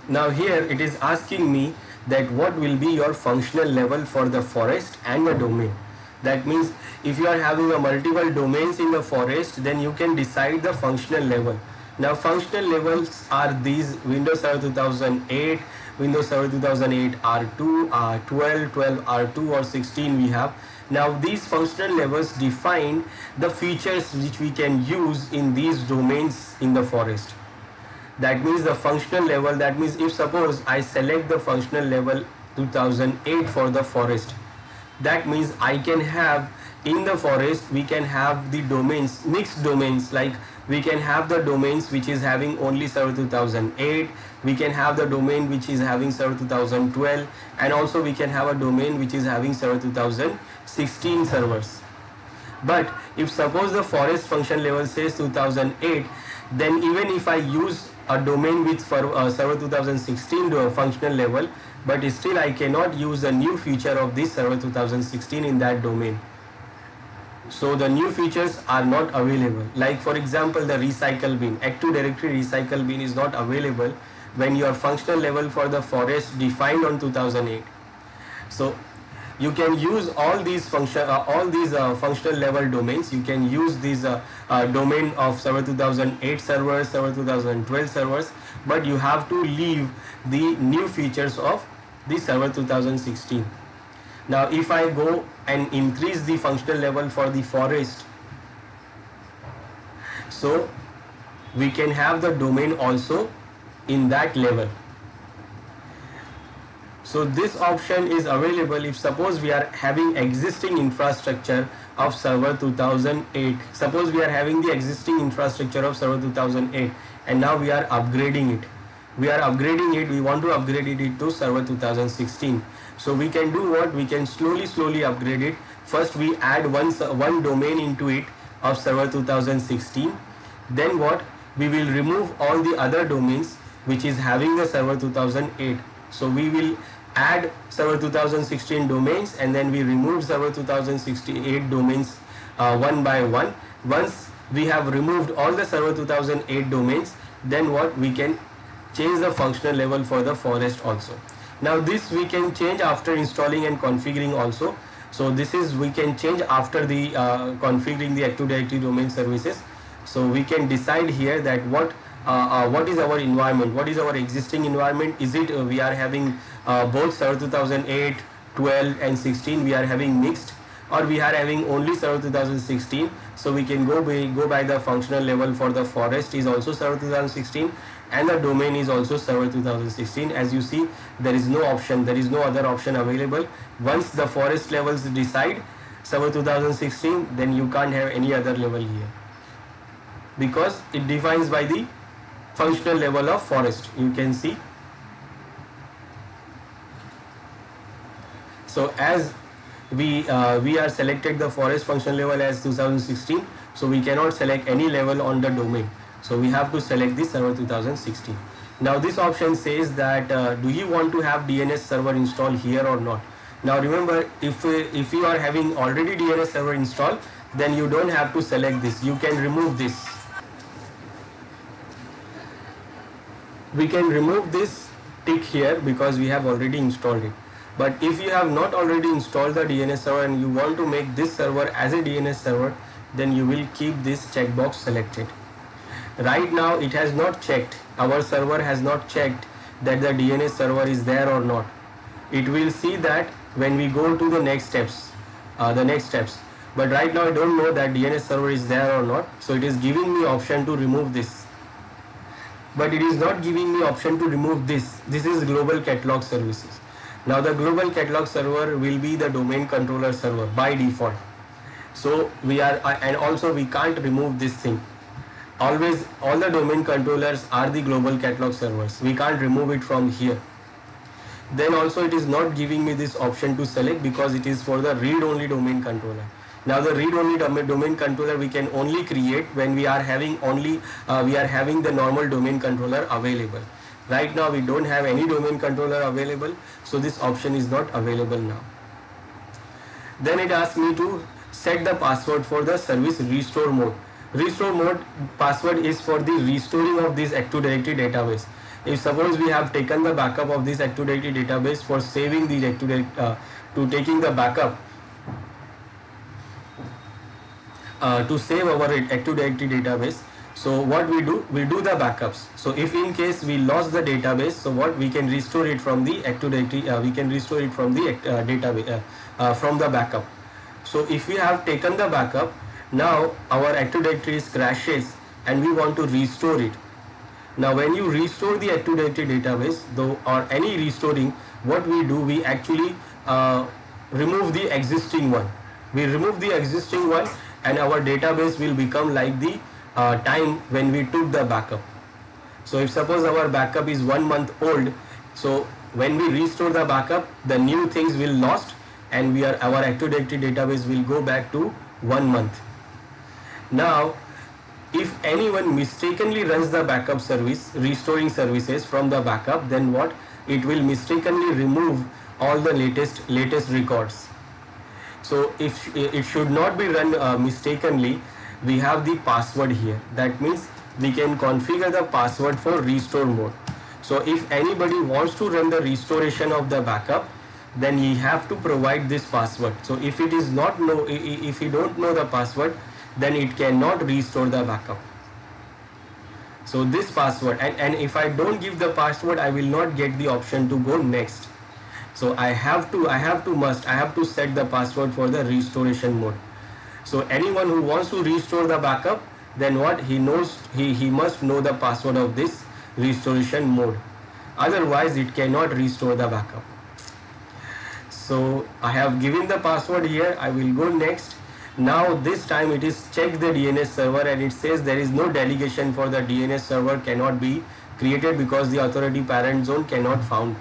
Now here it is asking me that what will be your functional level for the forest and the domain. That means if you are having a multiple domains in the forest, then you can decide the functional level. Now functional levels are these: Windows Server 2008, Windows Server 2008 R2, 12, 12 R2 or 16 we have. Now these functional levels define the features which we can use in these domains in the forest. That means the functional level, that means if suppose I select the functional level 2008 for the forest, that means I can have in the forest, we can have the domains, mixed domains, like we can have the domains which is having only server 2008, we can have the domain which is having server 2012, and also we can have a domain which is having server 2016 servers. But if suppose the forest function level says 2008, then even if I use a domain with server 2016 to a functional level, but still I cannot use the new feature of this server 2016 in that domain. So the new features are not available. Like for example, the recycle bin, Active Directory recycle bin is not available when your functional level for the forest defined on 2008. So you can use all these functional level domains. You can use this domain of server 2008 servers, server 2012 servers, but you have to leave the new features of the server 2016. Now if I go and increase the functional level for the forest, so we can have the domain also in that level. So this option is available if suppose we are having existing infrastructure of server 2008. Suppose we are having the existing infrastructure of server 2008 and now we are upgrading it. We want to upgrade it to server 2016. So we can do what? We can slowly upgrade it. First we add one domain into it of server 2016. Then what? We will remove all the other domains which is having the server 2008. So we will add server 2016 domains and then we remove server 2068 domains one by one. Once we have removed all the server 2008 domains, then what? We can change the functional level for the forest also. Now this we can change after installing and configuring also. So this is we can change after the configuring the Active Directory domain services. So we can decide here that what is our environment, what is our existing environment. Is it we are having both server 2008, 12 and 16 we are having mixed, or we are having only server 2016. So we can go by the functional level for the forest is also server 2016 and the domain is also server 2016. As you see, there is no option, there is no other option available. Once the forest levels decide server 2016, then you can't have any other level here because it defines by the functional level of forest. You can see. So as we are selected the forest function level as 2016, so we cannot select any level on the domain. So we have to select the server 2016. Now this option says that do you want to have DNS server installed here or not. Now remember, if you are having already DNS server installed, then you don't have to select this. You can remove this. We can remove this tick here because we have already installed it. But if you have not already installed the DNS server and you want to make this server as a DNS server, then you will keep this checkbox selected. Right now it has not checked, our server has not checked that the DNS server is there or not. It will see that when we go to the next steps, but right now I don't know that DNS server is there or not. So it is giving me option to remove this, but it is not giving me option to remove this. This is global catalog services. Now the global catalog server will be the domain controller server by default. So we are and also we can't remove this thing. Always all the domain controllers are the global catalog servers. We can't remove it from here. Then also it is not giving me this option to select because it is for the read-only domain controller. Now the read-only domain controller we can only create when we are having the normal domain controller available. Right now we don't have any domain controller available, so this option is not available now. Then it asks me to set the password for the service restore mode. Restore mode password is for the restoring of this Active Directory database. If suppose we have taken the backup of this Active Directory database for saving the to taking the backup to save our Active Directory database. So what we do the backups. So if in case we lost the database, so what we can restore it from the Active Directory, we can restore it from the database from the backup. So if we have taken the backup, now our Active Directory crashes and we want to restore it. Now when you restore the Active Directory database, though, or any restoring, what we do, we actually remove the existing one. We remove the existing one and our database will become like the time when we took the backup. So if suppose our backup is 1 month old, so when we restore the backup, the new things will lost and our Active Directory database will go back to 1 month. Now if anyone mistakenly runs the backup service, restoring services from the backup, then what? It will mistakenly remove all the latest records. So if it should not be run mistakenly, we have the password here. That means we can configure the password for restore mode. So if anybody wants to run the restoration of the backup, then he have to provide this password. So if it is not if he don't know the password, then it cannot restore the backup. So this password, and if I don't give the password, I will not get the option to go next. So I have to set the password for the restoration mode. So anyone who wants to restore the backup, then what he knows, he must know the password of this restoration mode. Otherwise it cannot restore the backup. So I have given the password here. I will go next. Now this time it is check the DNS server and it says there is no delegation for the DNS server cannot be created because the authority parent zone cannot found,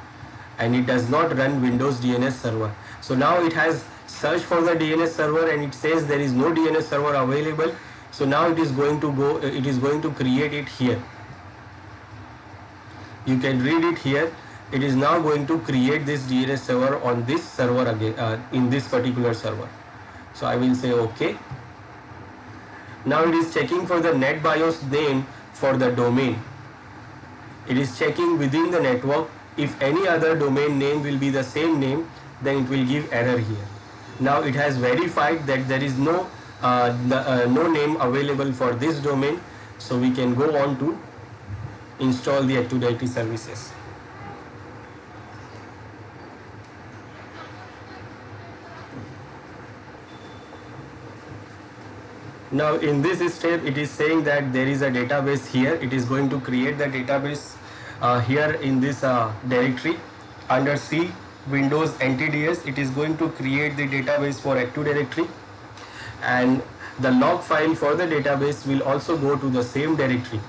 and it does not run Windows DNS server. So now it has searched for the DNS server and it says there is no DNS server available. So now it is going to create it here. You can read it here. It is now going to create this DNS server on this server again, in this particular server. So I will say OK. Now it is checking for the NetBIOS name for the domain. It is checking within the network. If any other domain name will be the same name, then it will give error here. Now it has verified that there is no name available for this domain. So we can go on to install the Active Directory services. Now in this step it is saying that there is a database here. It is going to create the database here in this directory under C Windows NTDS. It is going to create the database for Active Directory, and the log file for the database will also go to the same directory.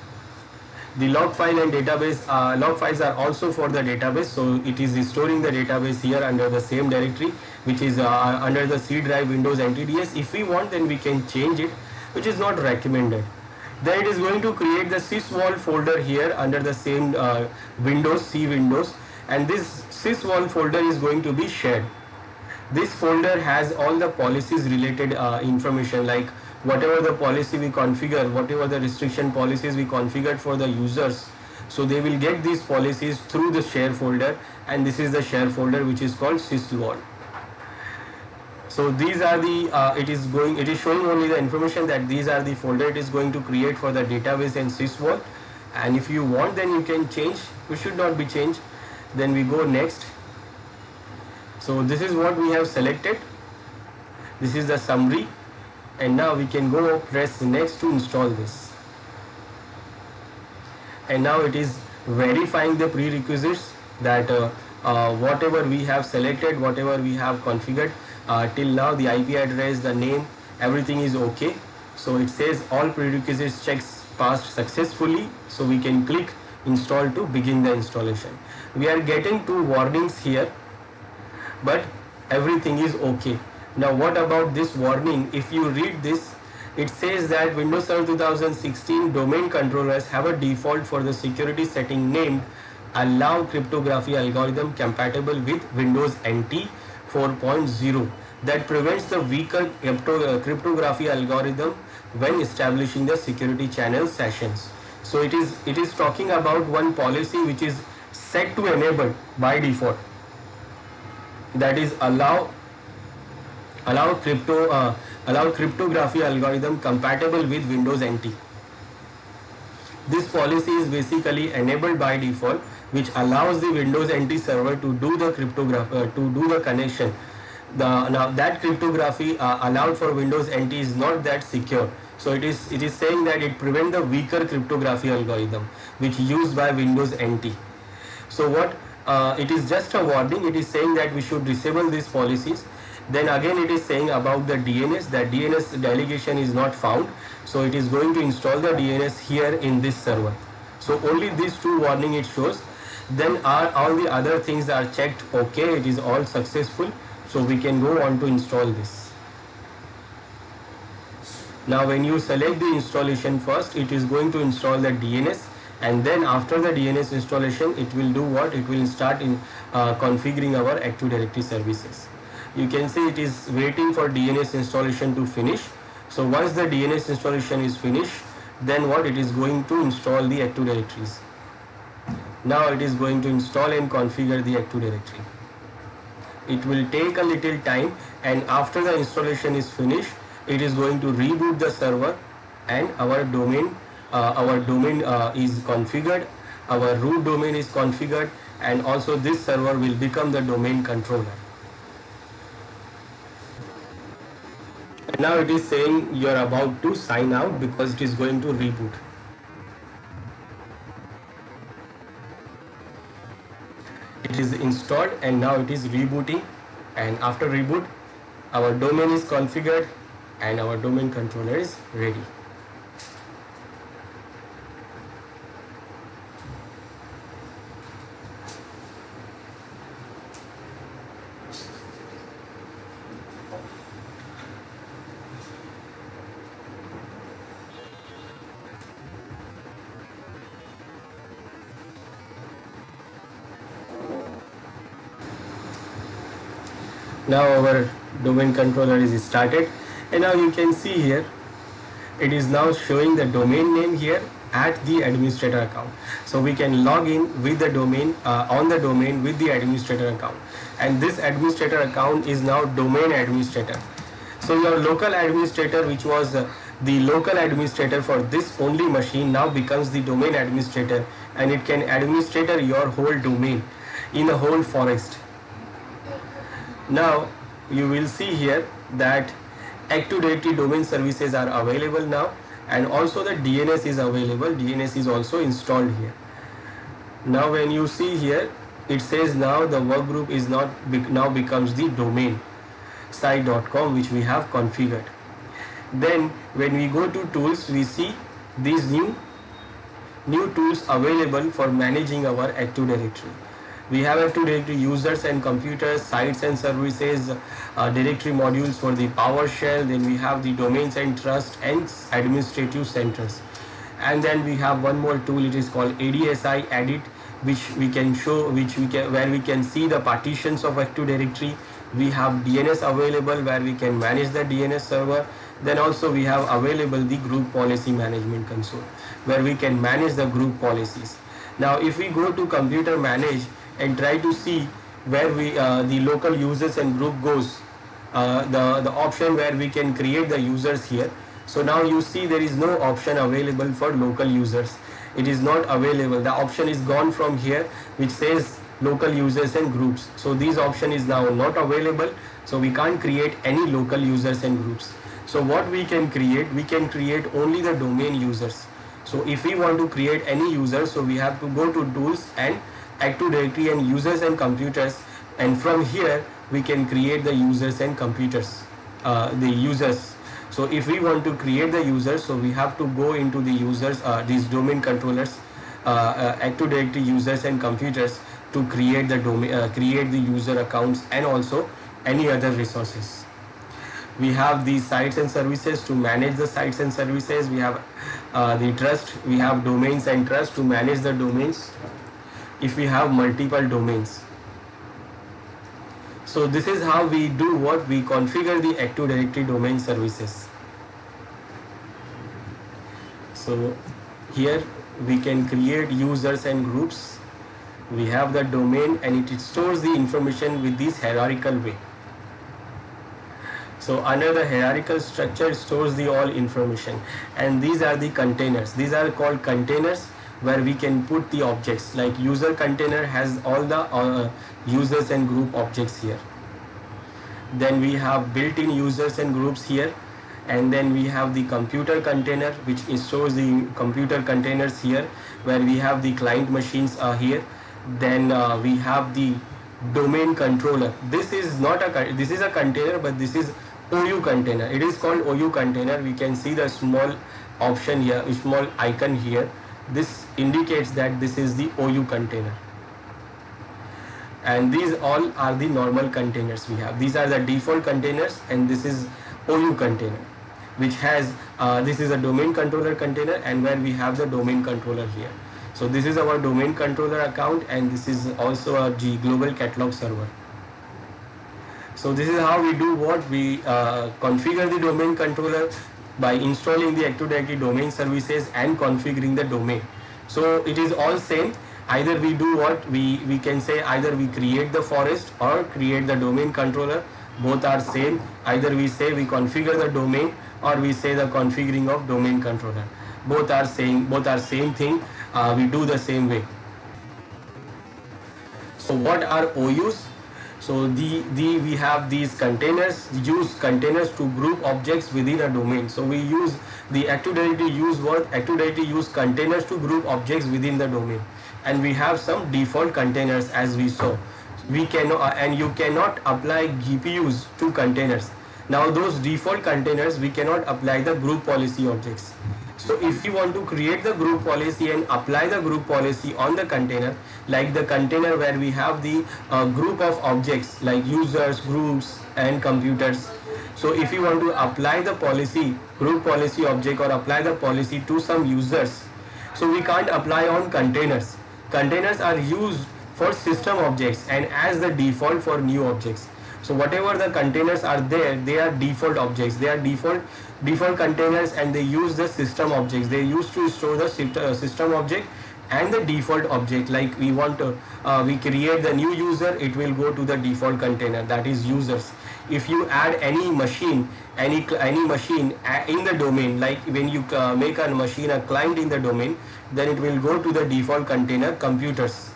The log file and database log files are also for the database, so it is storing the database here under the same directory, which is under the C drive Windows NTDS. If we want, then we can change it, which is not recommended. Then it is going to create the sysvol folder here under the same Windows, C Windows, and this sysvol folder is going to be shared. This folder has all the policies related information, like whatever the policy we configure, whatever the restriction policies we configured for the users. So they will get these policies through the share folder, and this is the share folder which is called sysvol. So these are the it is showing only the information that these are the folder it is going to create for the database and sysvol. And if you want, then you can change. It should not be changed. Then we go next. So this is what we have selected. This is the summary, and now we can go press next to install this. And now it is verifying the prerequisites that whatever we have selected, whatever we have configured till now, the IP address, the name, everything is okay. So it says all prerequisites checks passed successfully. So we can click install to begin the installation. We are getting 2 warnings here, but everything is okay. Now what about this warning? If you read this, it says that Windows Server 2016 domain controllers have a default for the security setting named allow cryptography algorithm compatible with Windows NT 4.0. that prevents the weaker cryptography algorithm when establishing the security channel sessions. So it is talking about one policy which is set to enable by default, that is allow cryptography algorithm compatible with Windows NT. This policy is basically enabled by default, which allows the Windows NT server to do the connection. Now that cryptography allowed for Windows NT is not that secure. So it is saying that it prevents the weaker cryptography algorithm which used by Windows NT. So what it is just a warning. It is saying that we should disable these policies. Then again it is saying about the DNS, that DNS delegation is not found. So it is going to install the DNS here in this server. So only these two warning it shows. Then all the other things are checked okay, it is all successful. So we can go on to install this. Now when you select the installation first, it is going to install the DNS, and then after the DNS installation it will do what? It will start in configuring our Active Directory services. You can see it is waiting for DNS installation to finish. So once the DNS installation is finished, then what? It is going to install the Active Directories. Now it is going to install and configure the Active Directory. It will take a little time, and after the installation is finished, it is going to reboot the server, and our domain is configured, our root domain is configured, and also this server will become the domain controller. Now it is saying you are about to sign out because it is going to reboot. It is installed and now it is rebooting, and after reboot our domain is configured and our domain controller is ready. Now our domain controller is started, and now you can see here it is now showing the domain name here at the administrator account. So we can log in with the domain on the domain with the administrator account, and this administrator account is now domain administrator. So your local administrator, which was the local administrator for this only machine, now becomes the domain administrator, and it can administrate your whole domain in a whole forest. Now you will see here that Active Directory domain services are available now, and also the DNS is available. DNS is also installed here. Now when you see here, it says now the work group is now becomes the domain site.com, which we have configured. Then when we go to tools, we see these new tools available for managing our Active Directory. We have Active Directory users and computers, sites and services, directory modules for the PowerShell. Then we have the domains and trust and administrative centers. And then we have one more tool. It is called ADSI Edit, which we can show, where we can see the partitions of Active Directory. We have DNS available where we can manage the DNS server. Then also we have available the group policy management console where we can manage the group policies. Now if we go to computer manage and try to see where the local users and group goes, the option where we can create the users here. So now you see there is no option available for local users. It is not available. The option is gone from here, which says local users and groups. So this option is now not available. So we can't create any local users and groups. So what we can create only the domain users. So if we want to create any user, so we have to go to tools and Active Directory and users and computers, and from here we can create the users and computers, the users. So if we want to create the users, so we have to go into the users, these domain controllers, Active Directory users and computers, to create the create the user accounts and also any other resources. We have the sites and services to manage the sites and services. We have the trust. We have domains and trust to manage the domains if we have multiple domains. So this is how we do what we configure the Active Directory domain services. So here we can create users and groups. We have the domain and it stores the information with this hierarchical way. So under the hierarchical structure it stores the all information, and these are the containers. These are called containers where we can put the objects, like user container has all the users and group objects here. Then we have built-in users and groups here, and then we have the computer container which stores the computer containers here, where we have the client machines here. Then we have the domain controller. This is not a, this is a container, but this is OU container. It is called OU container. We can see the small option here, small icon here. This indicates that this is the OU container. And these all are the normal containers we have. These are the default containers, and this is OU container, which has this is a domain controller container, and where we have the domain controller here. So this is our domain controller account, and this is also a global catalog server. So this is how we do what we configure the domain controller by installing the Active Directory domain services and configuring the domain. So it is all same. Either we do what we can say, either we create the forest or create the domain controller. Both are same. Either we say we configure the domain or we say the configuring of domain controller. Both are same thing. We do the same way. So what are OUs? So we have these containers, use containers to group objects within a domain. So we use the Active Directory use what? Active Directory use containers to group objects within the domain. And we have some default containers as we saw. We cannot and you cannot apply GPUs to containers. Now those default containers we cannot apply the group policy objects. So if you want to create the group policy and apply the group policy on the container, like the container where we have the group of objects like users, groups and computers. So if you want to apply the policy, group policy object, or apply the policy to some users, so we can't apply on containers. Containers are used for system objects and as the default for new objects. So whatever the containers are there, they are default objects. They are default containers, and they use the system objects. They used to store the system object and the default object. Like we want to, we create the new user, it will go to the default container, that is users. If you add any machine, any machine in the domain, like when you make a machine a client in the domain, then it will go to the default container computers.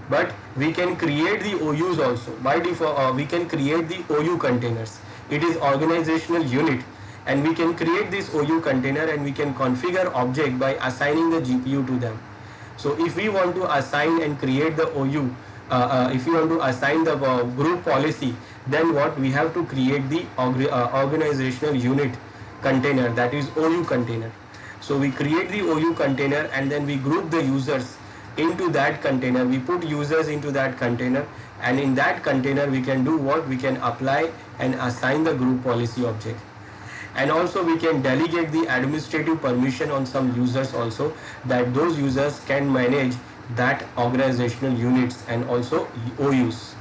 But we can create the OUs also. By default, we can create the OU containers. It is organizational unit, and we can create this OU container and we can configure object by assigning the GPU to them. So if we want to assign and create the OU, if you want to assign the group policy, then what we have to create the organizational unit container, that is OU container. So we create the OU container and then we group the users into that container. We put users into that container, and in that container we can do what? We can apply and assign the group policy object. And also we can delegate the administrative permission on some users also, that those users can manage that organizational units and also OUs.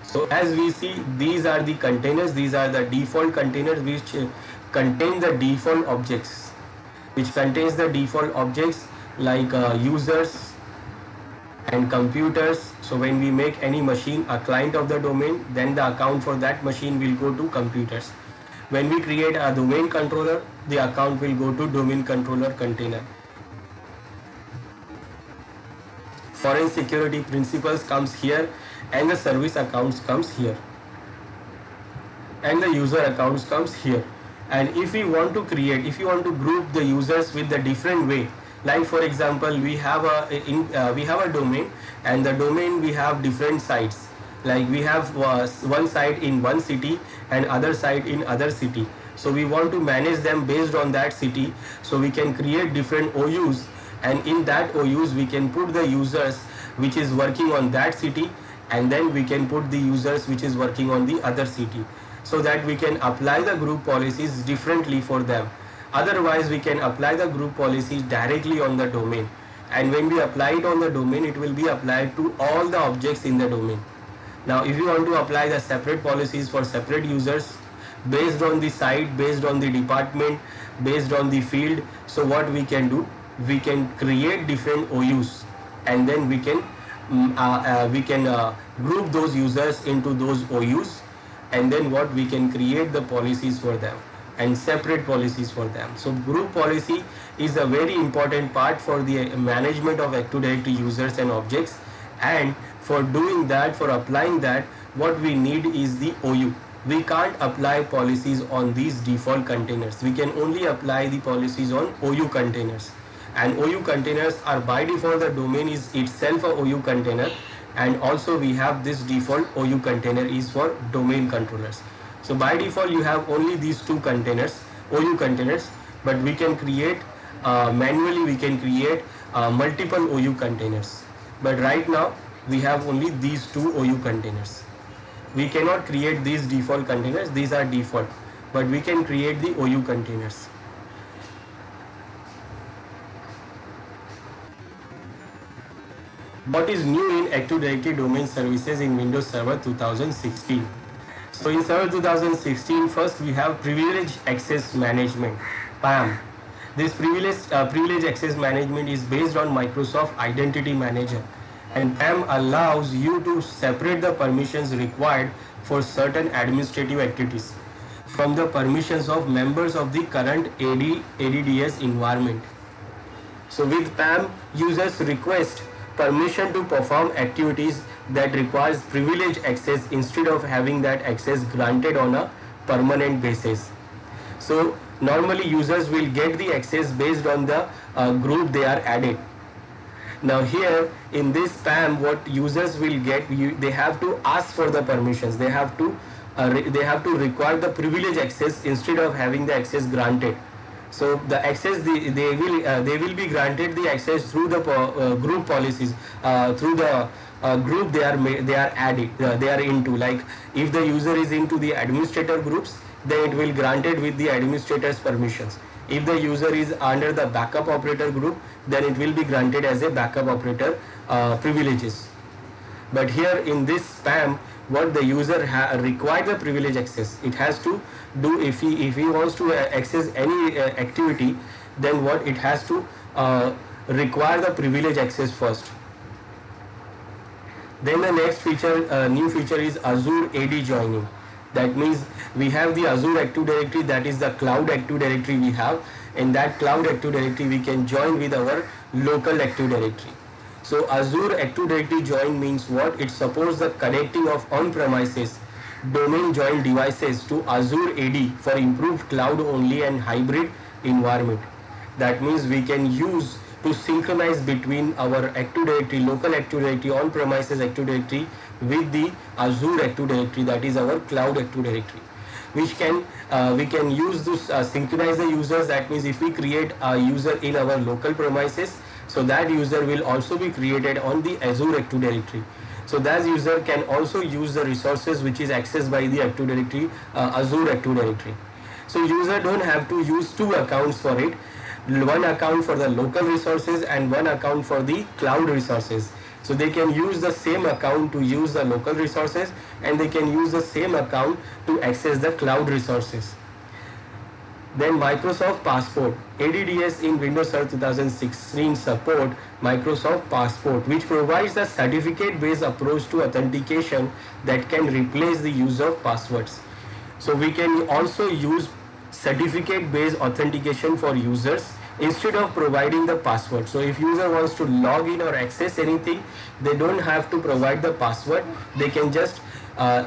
So as we see, these are the containers, these are the default containers which contain the default objects, which contains the default objects like users and computers. So when we make any machine a client of the domain, then the account for that machine will go to computers. When we create a domain controller, the account will go to domain controller container. Foreign security principles comes here, and the service accounts comes here, and the user accounts comes here. And if we want to create, if you want to group the users with the different way, like for example, we have a domain, and the domain we have different sites. Like we have one site in one city and other site in other city. So we want to manage them based on that city. So we can create different OUs, and in that OUs we can put the users which is working on that city, and then we can put the users which is working on the other city, so that we can apply the group policies differently for them. Otherwise we can apply the group policies directly on the domain. and when we apply it on the domain, it will be applied to all the objects in the domain. Now if you want to apply the separate policies for separate users based on the site, based on the department, based on the field, so what we can do, we can create different OUs, and then we can group those users into those OUs, and then what we can create the policies for them and separate policies for them. So group policy is a very important part for the management of Active Directory users and objects, and for doing that, for applying that, what we need is the OU. We can't apply policies on these default containers. We can only apply the policies on OU containers, and OU containers are by default, the domain is itself a OU container, and also we have this default OU container is for domain controllers. So by default you have only these two containers, OU containers, but we can create manually, we can create multiple OU containers. But right now we have only these two OU containers. We cannot create these default containers, these are default, but we can create the OU containers. What is new in Active Directory Domain Services in Windows Server 2016? So in Server 2016, first we have Privilege Access Management, PAM. This Privilege Access Management is based on Microsoft Identity Manager, and PAM allows you to separate the permissions required for certain administrative activities from the permissions of members of the current ADDS environment. So with PAM, users request permission to perform activities that requires privilege access instead of having that access granted on a permanent basis. So normally users will get the access based on the group they are added. Now here in this PAM, what users will get, they have to ask for the permissions. They have to require the privilege access instead of having the access granted. So the access they will be granted the access through the group policies, through the group they are into. Like if the user is into the administrator groups, then it will granted with the administrator's permissions. If the user is under the backup operator group, then it will be granted as a backup operator privileges. But here in this PAM, what the user require the privilege access, it has to do, if he wants to access any activity, then what it has to require the privilege access first. Then the next feature, new feature is Azure AD joining. That means we have the Azure Active Directory, that is the cloud Active Directory we have. In that cloud Active Directory we can join with our local Active Directory. So Azure Active Directory join means what? It supports the connecting of on-premises domain joined devices to Azure AD for improved cloud only and hybrid environment. That means we can use to synchronize between our Active Directory, local Active Directory, on-premises Active Directory with the Azure Active Directory, that is our cloud Active Directory, which can we can use to synchronize the users. That means if we create a user in our local premises, so that user will also be created on the Azure Active Directory. So that user can also use the resources which is accessed by the Active Directory, Azure Active Directory. So user don't have to use two accounts for it, one account for the local resources and one account for the cloud resources. So they can use the same account to use the local resources, and they can use the same account to access the cloud resources. Then Microsoft Passport, ADDS in Windows Server 2016 support Microsoft Passport, which provides a certificate-based approach to authentication that can replace the use of passwords. So we can also use certificate-based authentication for users instead of providing the password. So if user wants to log in or access anything, they don't have to provide the password. They can just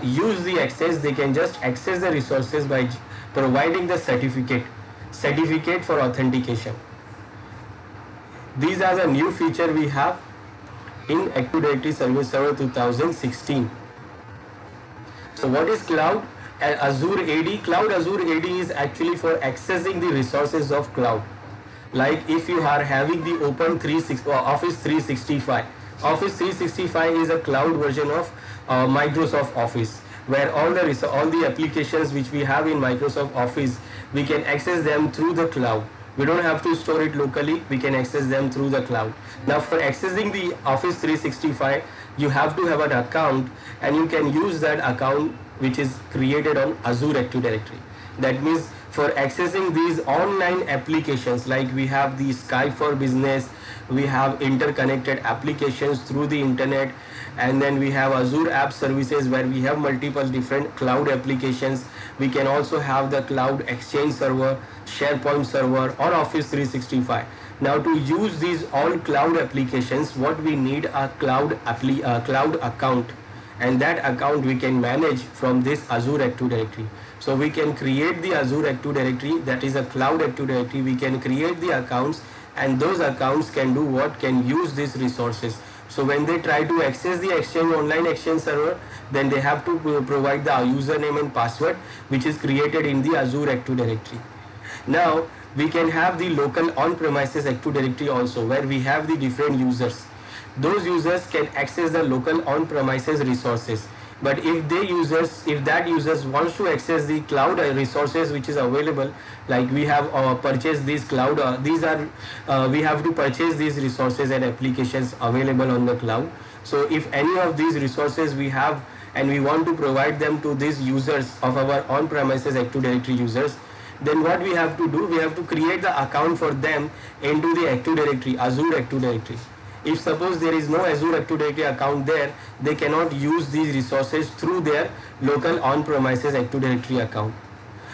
use the access. They can just access the resources by providing the certificate for authentication. These are the new feature we have in Active Directory Service Server 2016. So what is cloud? Azure AD. Cloud Azure AD is actually for accessing the resources of cloud. Like if you are having the Office 365. Office 365 is a cloud version of Microsoft Office, where all the applications which we have in Microsoft Office, we can access them through the cloud. We don't have to store it locally. We can access them through the cloud. Now for accessing the Office 365, you have to have an account, and you can use that account which is created on Azure Active Directory. That means for accessing these online applications, like we have the Skype for Business, we have interconnected applications through the internet, and then we have Azure App Services where we have multiple different cloud applications. We can also have the Cloud Exchange server, SharePoint server, or Office 365. Now to use these all cloud applications, what we need a cloud account, and that account we can manage from this Azure Active Directory. So we can create the Azure Active Directory, that is a cloud Active Directory. We can create the accounts, and those accounts can do what? Can use these resources. So when they try to access the Exchange online Exchange server, then they have to provide the username and password which is created in the Azure Active Directory. Now we can have the local on-premises Active Directory also, where we have the different users. Those users can access the local on-premises resources. But if that users wants to access the cloud resources which is available, like we have purchased these cloud, we have to purchase these resources and applications available on the cloud. So if any of these resources we have and we want to provide them to these users of our on-premises Active Directory users, then what we have to do, we have to create the account for them into the Active Directory, Azure Active Directory. If suppose there is no Azure Active Directory account there, they cannot use these resources through their local on-premises Active Directory account.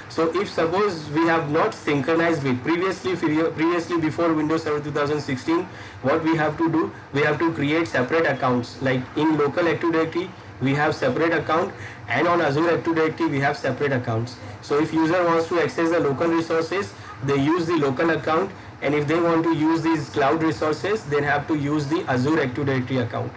So if suppose we have not synchronized with previously before Windows Server 2016, what we have to do, we have to create separate accounts. Like in local Active Directory, we have separate account, and on Azure Active Directory we have separate accounts. So if user wants to access the local resources, they use the local account, and if they want to use these cloud resources, they have to use the Azure Active Directory account.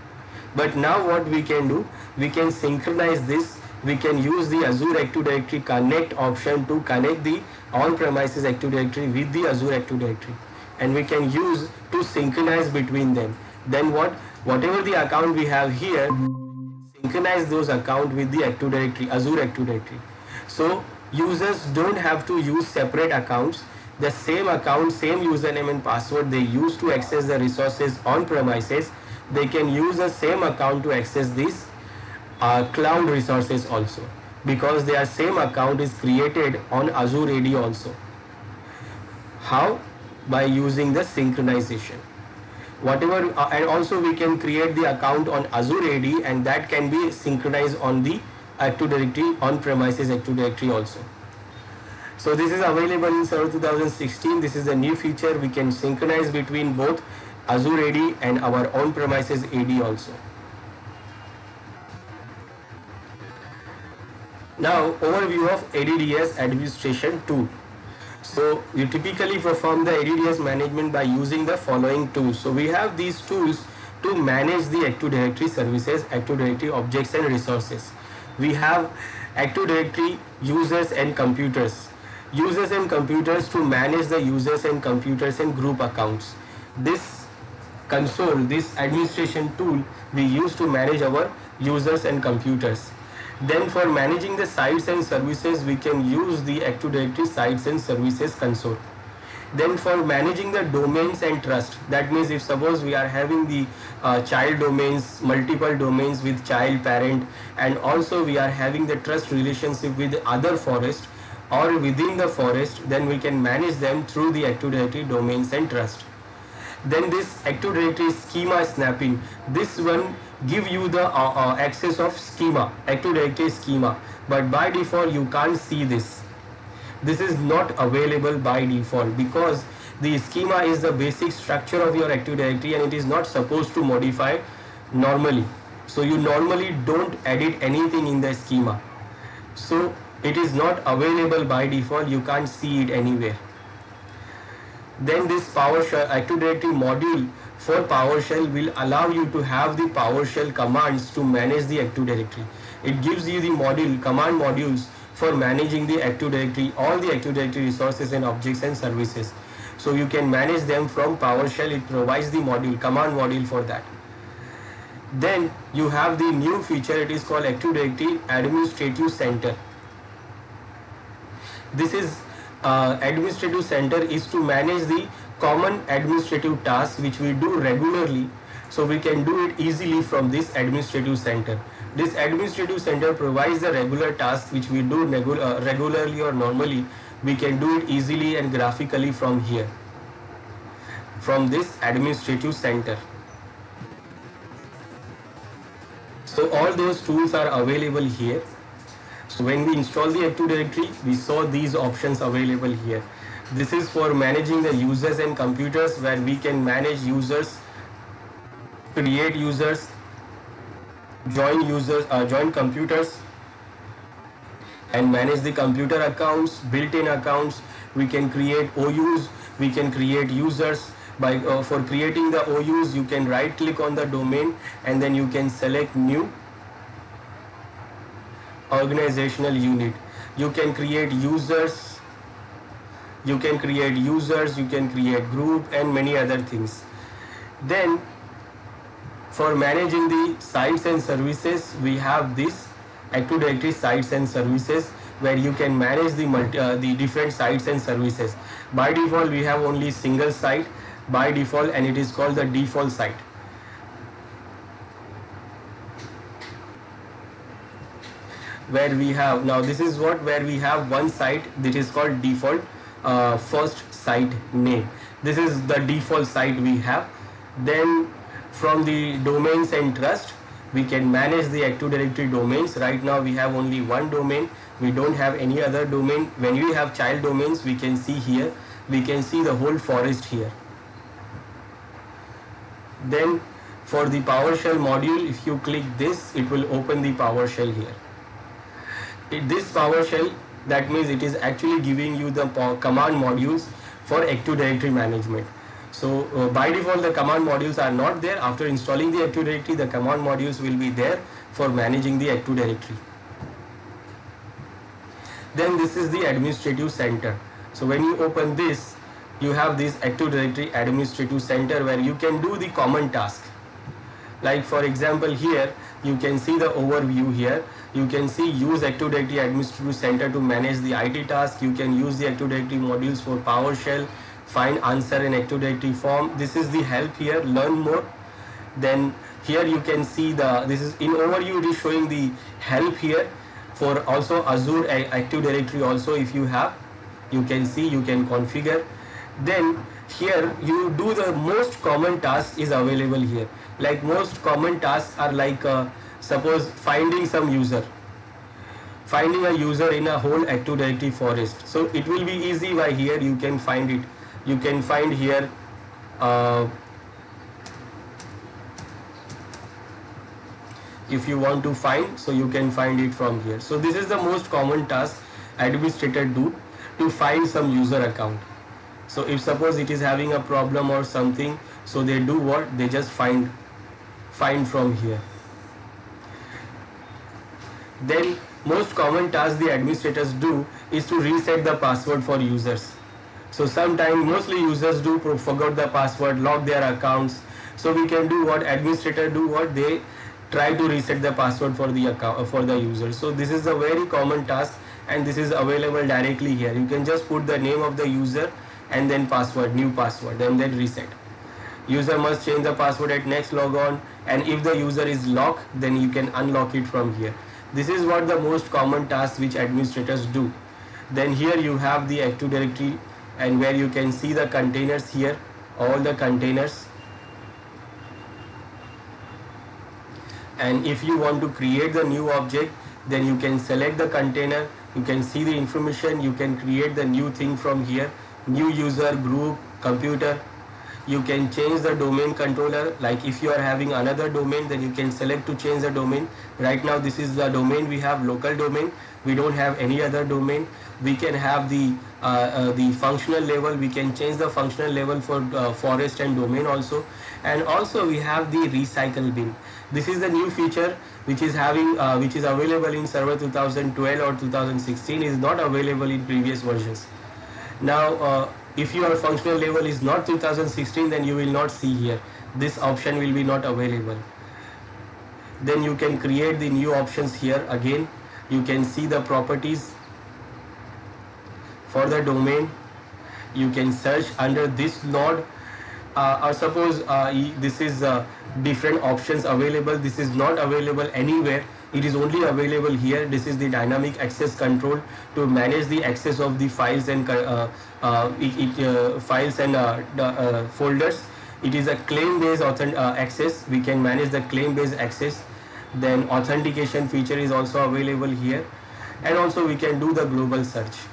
But now what we can do, we can synchronize this. We can use the Azure Active Directory Connect option to connect the on-premises Active Directory with the Azure Active Directory, and we can use to synchronize between them. Then whatever the account we have here, synchronize those accounts with the Active Directory, Azure Active Directory. So users don't have to use separate accounts. The same account, same username and password they use to access the resources on premises, they can use the same account to access these cloud resources also, because their same account is created on Azure AD also. How? By using the synchronization. And also we can create the account on Azure AD, and that can be synchronized on the Active Directory, on-premises Active Directory also. So this is available in Server 2016. This is a new feature. We can synchronize between both Azure AD and our on-premises AD also. Now overview of ADDS administration tool. So you typically perform the ADDS management by using the following tools. So we have these tools to manage the Active Directory services, Active Directory objects and resources. We have Active Directory users and computers. Users and computers to manage the users and computers and group accounts. This console, this administration tool we use to manage our users and computers. Then for managing the sites and services, we can use the Active Directory sites and services console. Then for managing the domains and trust, that means if suppose we are having the child domains, multiple domains with child parent, and also we are having the trust relationship with other forest or within the forest, then we can manage them through the Active Directory domains and trust. Then this Active Directory schema snapping, this one give you the access of schema, Active Directory schema, but by default you can't see this. This is not available by default because the schema is the basic structure of your Active Directory and it is not supposed to modify normally. So you normally don't edit anything in the schema. So it is not available by default, you can't see it anywhere. Then this PowerShell Active Directory module for PowerShell will allow you to have the PowerShell commands to manage the Active Directory. It gives you the command modules for managing the Active Directory, all the Active Directory resources and objects and services. So you can manage them from PowerShell. It provides the command module for that. Then you have the new feature, it is called Active Directory Administrative Center. This is administrative center is to manage the common administrative tasks which we do regularly, so we can do it easily from this administrative center. This administrative center provides the regular tasks which we do regularly or normally. We can do it easily and graphically from here, from this administrative center. So all those tools are available here. So when we install the Active Directory, we saw these options available here. This is for managing the users and computers, where we can manage users, create users, join computers, and manage the computer accounts, built-in accounts. We can create OUs, we can create users. For creating the OUs, you can right click on the domain and then you can select new organizational unit. You can create users, you can create group and many other things. Then for managing the sites and services, we have this Active Directory sites and services, where you can manage the different sites and services. By default, we have only single site by default, and it is called the default site. Where we have, now this is where we have one site that is called default first site name. This is the default site we have. Then from the domains and trust, we can manage the Active Directory domains. Right now we have only one domain, we don't have any other domain. When we have child domains, we can see here, we can see the whole forest here. Then for the PowerShell module, if you click this, it will open the PowerShell here. This PowerShell, that means it is actually giving you the command modules for Active Directory management. So by default, the command modules are not there. After installing the Active Directory, the command modules will be there for managing the Active Directory. Then this is the administrative center. So when you open this, you have this Active Directory administrative center, where you can do the common task. Like for example, here you can see the overview here. You can see use Active Directory administrative center to manage the IT task. You can use the Active Directory modules for PowerShell, find answer in Active Directory form. This is the help here, learn more. Then here you can see this is in overview, it is showing the help here for also Azure Active Directory also. If you have, you can see, you can configure. Then here you do the most common task is available here. Like most common tasks are like suppose finding some user, finding a user in a whole Active Directory forest. So it will be easy by here, you can find it. You can find here if you want to find, so you can find it from here. So this is the most common task administrator do, to find some user account. So if suppose it is having a problem or something, so they do what? They just find from here. Then most common task the administrators do is to reset the password for users. So sometimes mostly users do forget the password, lock their accounts. So we can do what? Administrator do what? They try to reset the password for the account for the user. So this is a very common task, and this is available directly here. You can just put the name of the user and then password, new password, and then reset. User must change the password at next logon, and if the user is locked, then you can unlock it from here. This is what the most common tasks which administrators do. Then here you have the Active Directory, and where you can see the containers here, all the containers. And if you want to create the new object, then you can select the container, you can see the information, you can create the new thing from here, new user, group, computer. You can change the domain controller. Like if you are having another domain, then you can select to change the domain. Right now this is the domain we have, local domain. We don't have any other domain. We can have the functional level. We can change the functional level for forest and domain also. And also we have the recycle bin. This is the new feature which is available in Server 2012 or 2016, is not available in previous versions. Now if your functional level is not 2016, then you will not see here. This option will be not available. Then you can create the new options here again. You can see the properties. for the domain. You can search under this node, or suppose this is different options available. This is not available anywhere, it is only available here. This is the dynamic access control to manage the access of the files and files and folders. It is a claim based access. We can manage the claim based access. Then authentication feature is also available here, and also we can do the global search.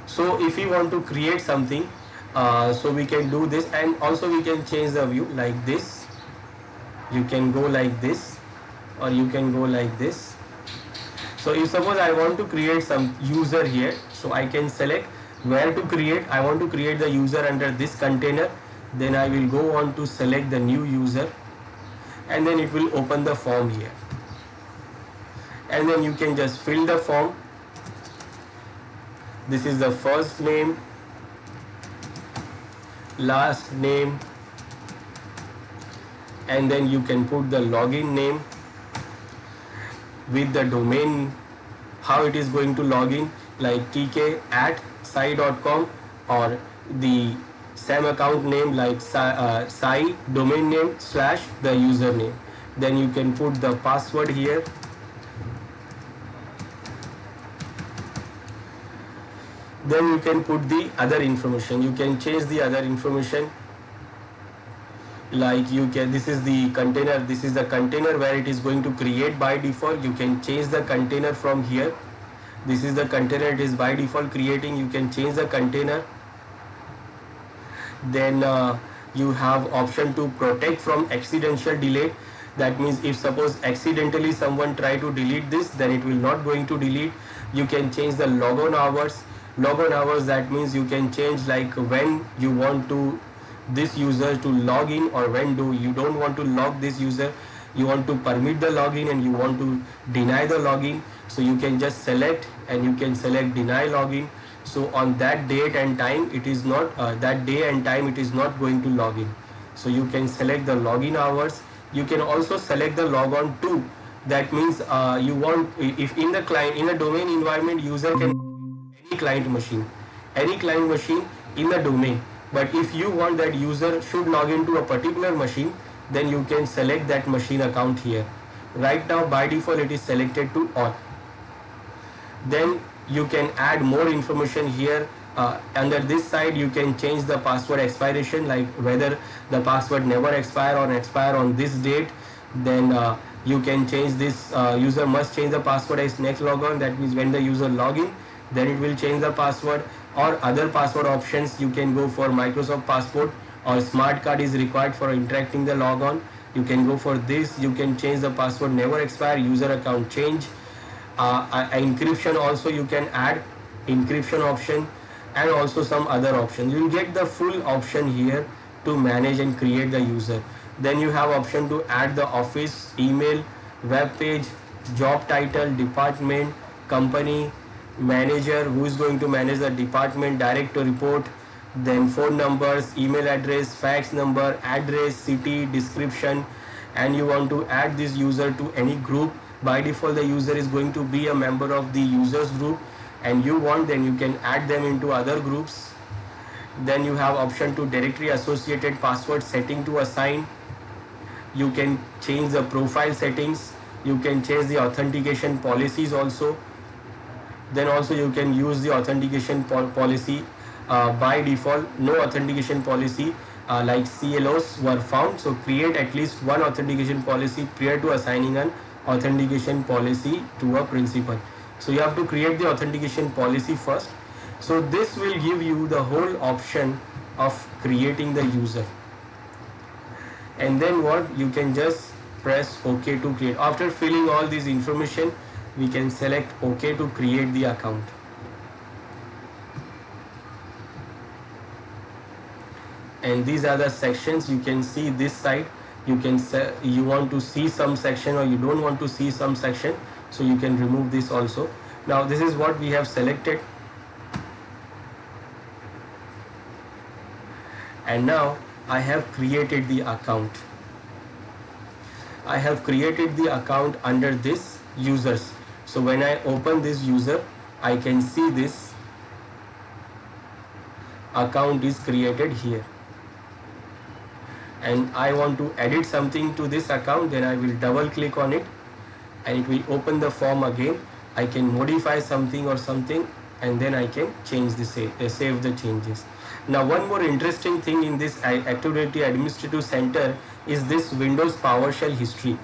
So if we want to create something, so we can do this, and also we can change the view like this. You can go like this, or you can go like this. So if suppose I want to create some user here, so I can select where to create. I want to create the user under this container. Then I will go on to select the new user, and then it will open the form here, and then you can just fill the form. This is the first name, last name, and then you can put the login name with the domain, how it is going to log in, like tk@sai.com, or the same account name like sai domain name / the username. Then you can put the password here. Then you can put the other information. You can change the other information, like you can, this is the container, this is the container where it is going to create by default. You can change the container from here. This is the container it is by default creating. You can change the container. Then you have option to protect from accidental delete. That means if suppose accidentally someone try to delete this, then it will not going to delete. You can change the logon hours. Logon hours, that means you can change like when you want to this user to log in, or when you don't want to log this user, you want to permit the login and you want to deny the login. So you can just select, and you can select deny login. So on that date and time it is not that day and time it is not going to log in. So you can select the login hours. You can also select the logon to. That means you want, if in the client, in the domain environment, user can any client machine in the domain. But if you want that user should log into a particular machine, then you can select that machine account here. Right now by default it is selected to all. Then you can add more information here. Under this side you can change the password expiration, like whether the password never expire or expire on this date. Then you can change this, user must change the password as next logon. That means when the user log in, then it will change the password. Or other password options, you can go for Microsoft Passport, or smart card is required for interacting the logon. You can go for this. You can change the password never expire, user account change. Encryption also you can add, encryption option, and also some other option. You will get the full option here to manage and create the user. Then you have option to add the office, email, web page, job title, department, company, manager, who is going to manage the department, direct to report, then phone numbers, email address, fax number, address, city, description, and you want to add this user to any group. By default the user is going to be a member of the users group, and you want, then you can add them into other groups. Then you have option to directory associated password setting to assign. You can change the profile settings. You can change the authentication policies also. Then also you can use the authentication policy. By default no authentication policy like CLOs were found, so create at least one authentication policy prior to assigning an authentication policy to a principal. So you have to create the authentication policy first. So this will give you the whole option of creating the user, and then what, you can just press OK to create. After filling all this information, we can select OK to create the account. And these are the sections. You can see this side. You can say you want to see some section or you don't want to see some section, so you can remove this also. Now this is what we have selected, and now I have created the account. I have created the account under this users. So when I open this user, I can see this. account is created here, and I want to edit something to this account, then I will double click on it and it will open the form again. I can modify something or something, and then I can change the save the changes. Now one more interesting thing in this Active Directory Administrative Center is this Windows PowerShell history.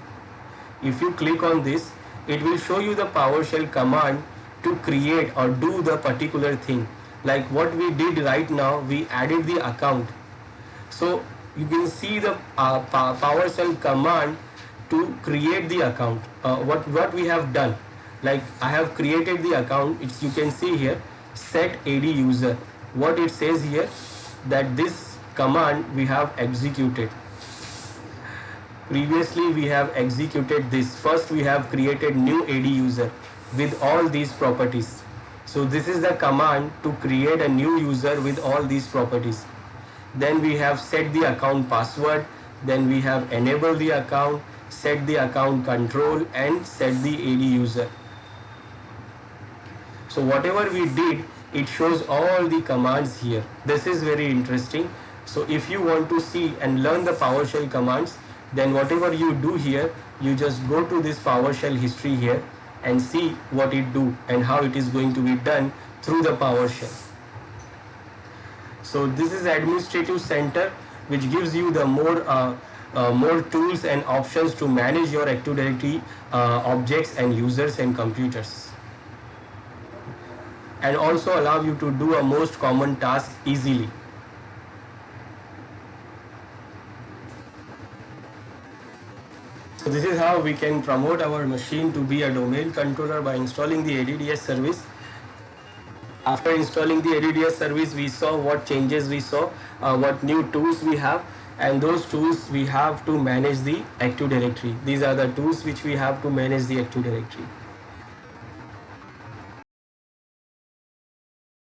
If you click on this, it will show you the PowerShell command to create or do the particular thing. Like what we did right now, we added the account. So you can see the PowerShell command to create the account. What we have done, like I have created the account. You can see here, set AD user. What it says here, that this command we have executed. Previously we have executed this. First we have created new AD user with all these properties. So this is the command to create a new user with all these properties. Then we have set the account password, then we have enabled the account, set the account control, and set the AD user. So whatever we did, it shows all the commands here. This is very interesting. So if you want to see and learn the PowerShell commands, then whatever you do here, you just go to this PowerShell history here and see what it do and how it is going to be done through the PowerShell. So this is Administrative Center, which gives you the more tools and options to manage your Active Directory objects and users and computers, and also allow you to do a most common task easily. So this is how we can promote our machine to be a domain controller by installing the ADDS service. After installing the ADDS service, we saw what changes we saw, what new tools we have, and those tools we have to manage the Active Directory. These are the tools which we have to manage the Active Directory.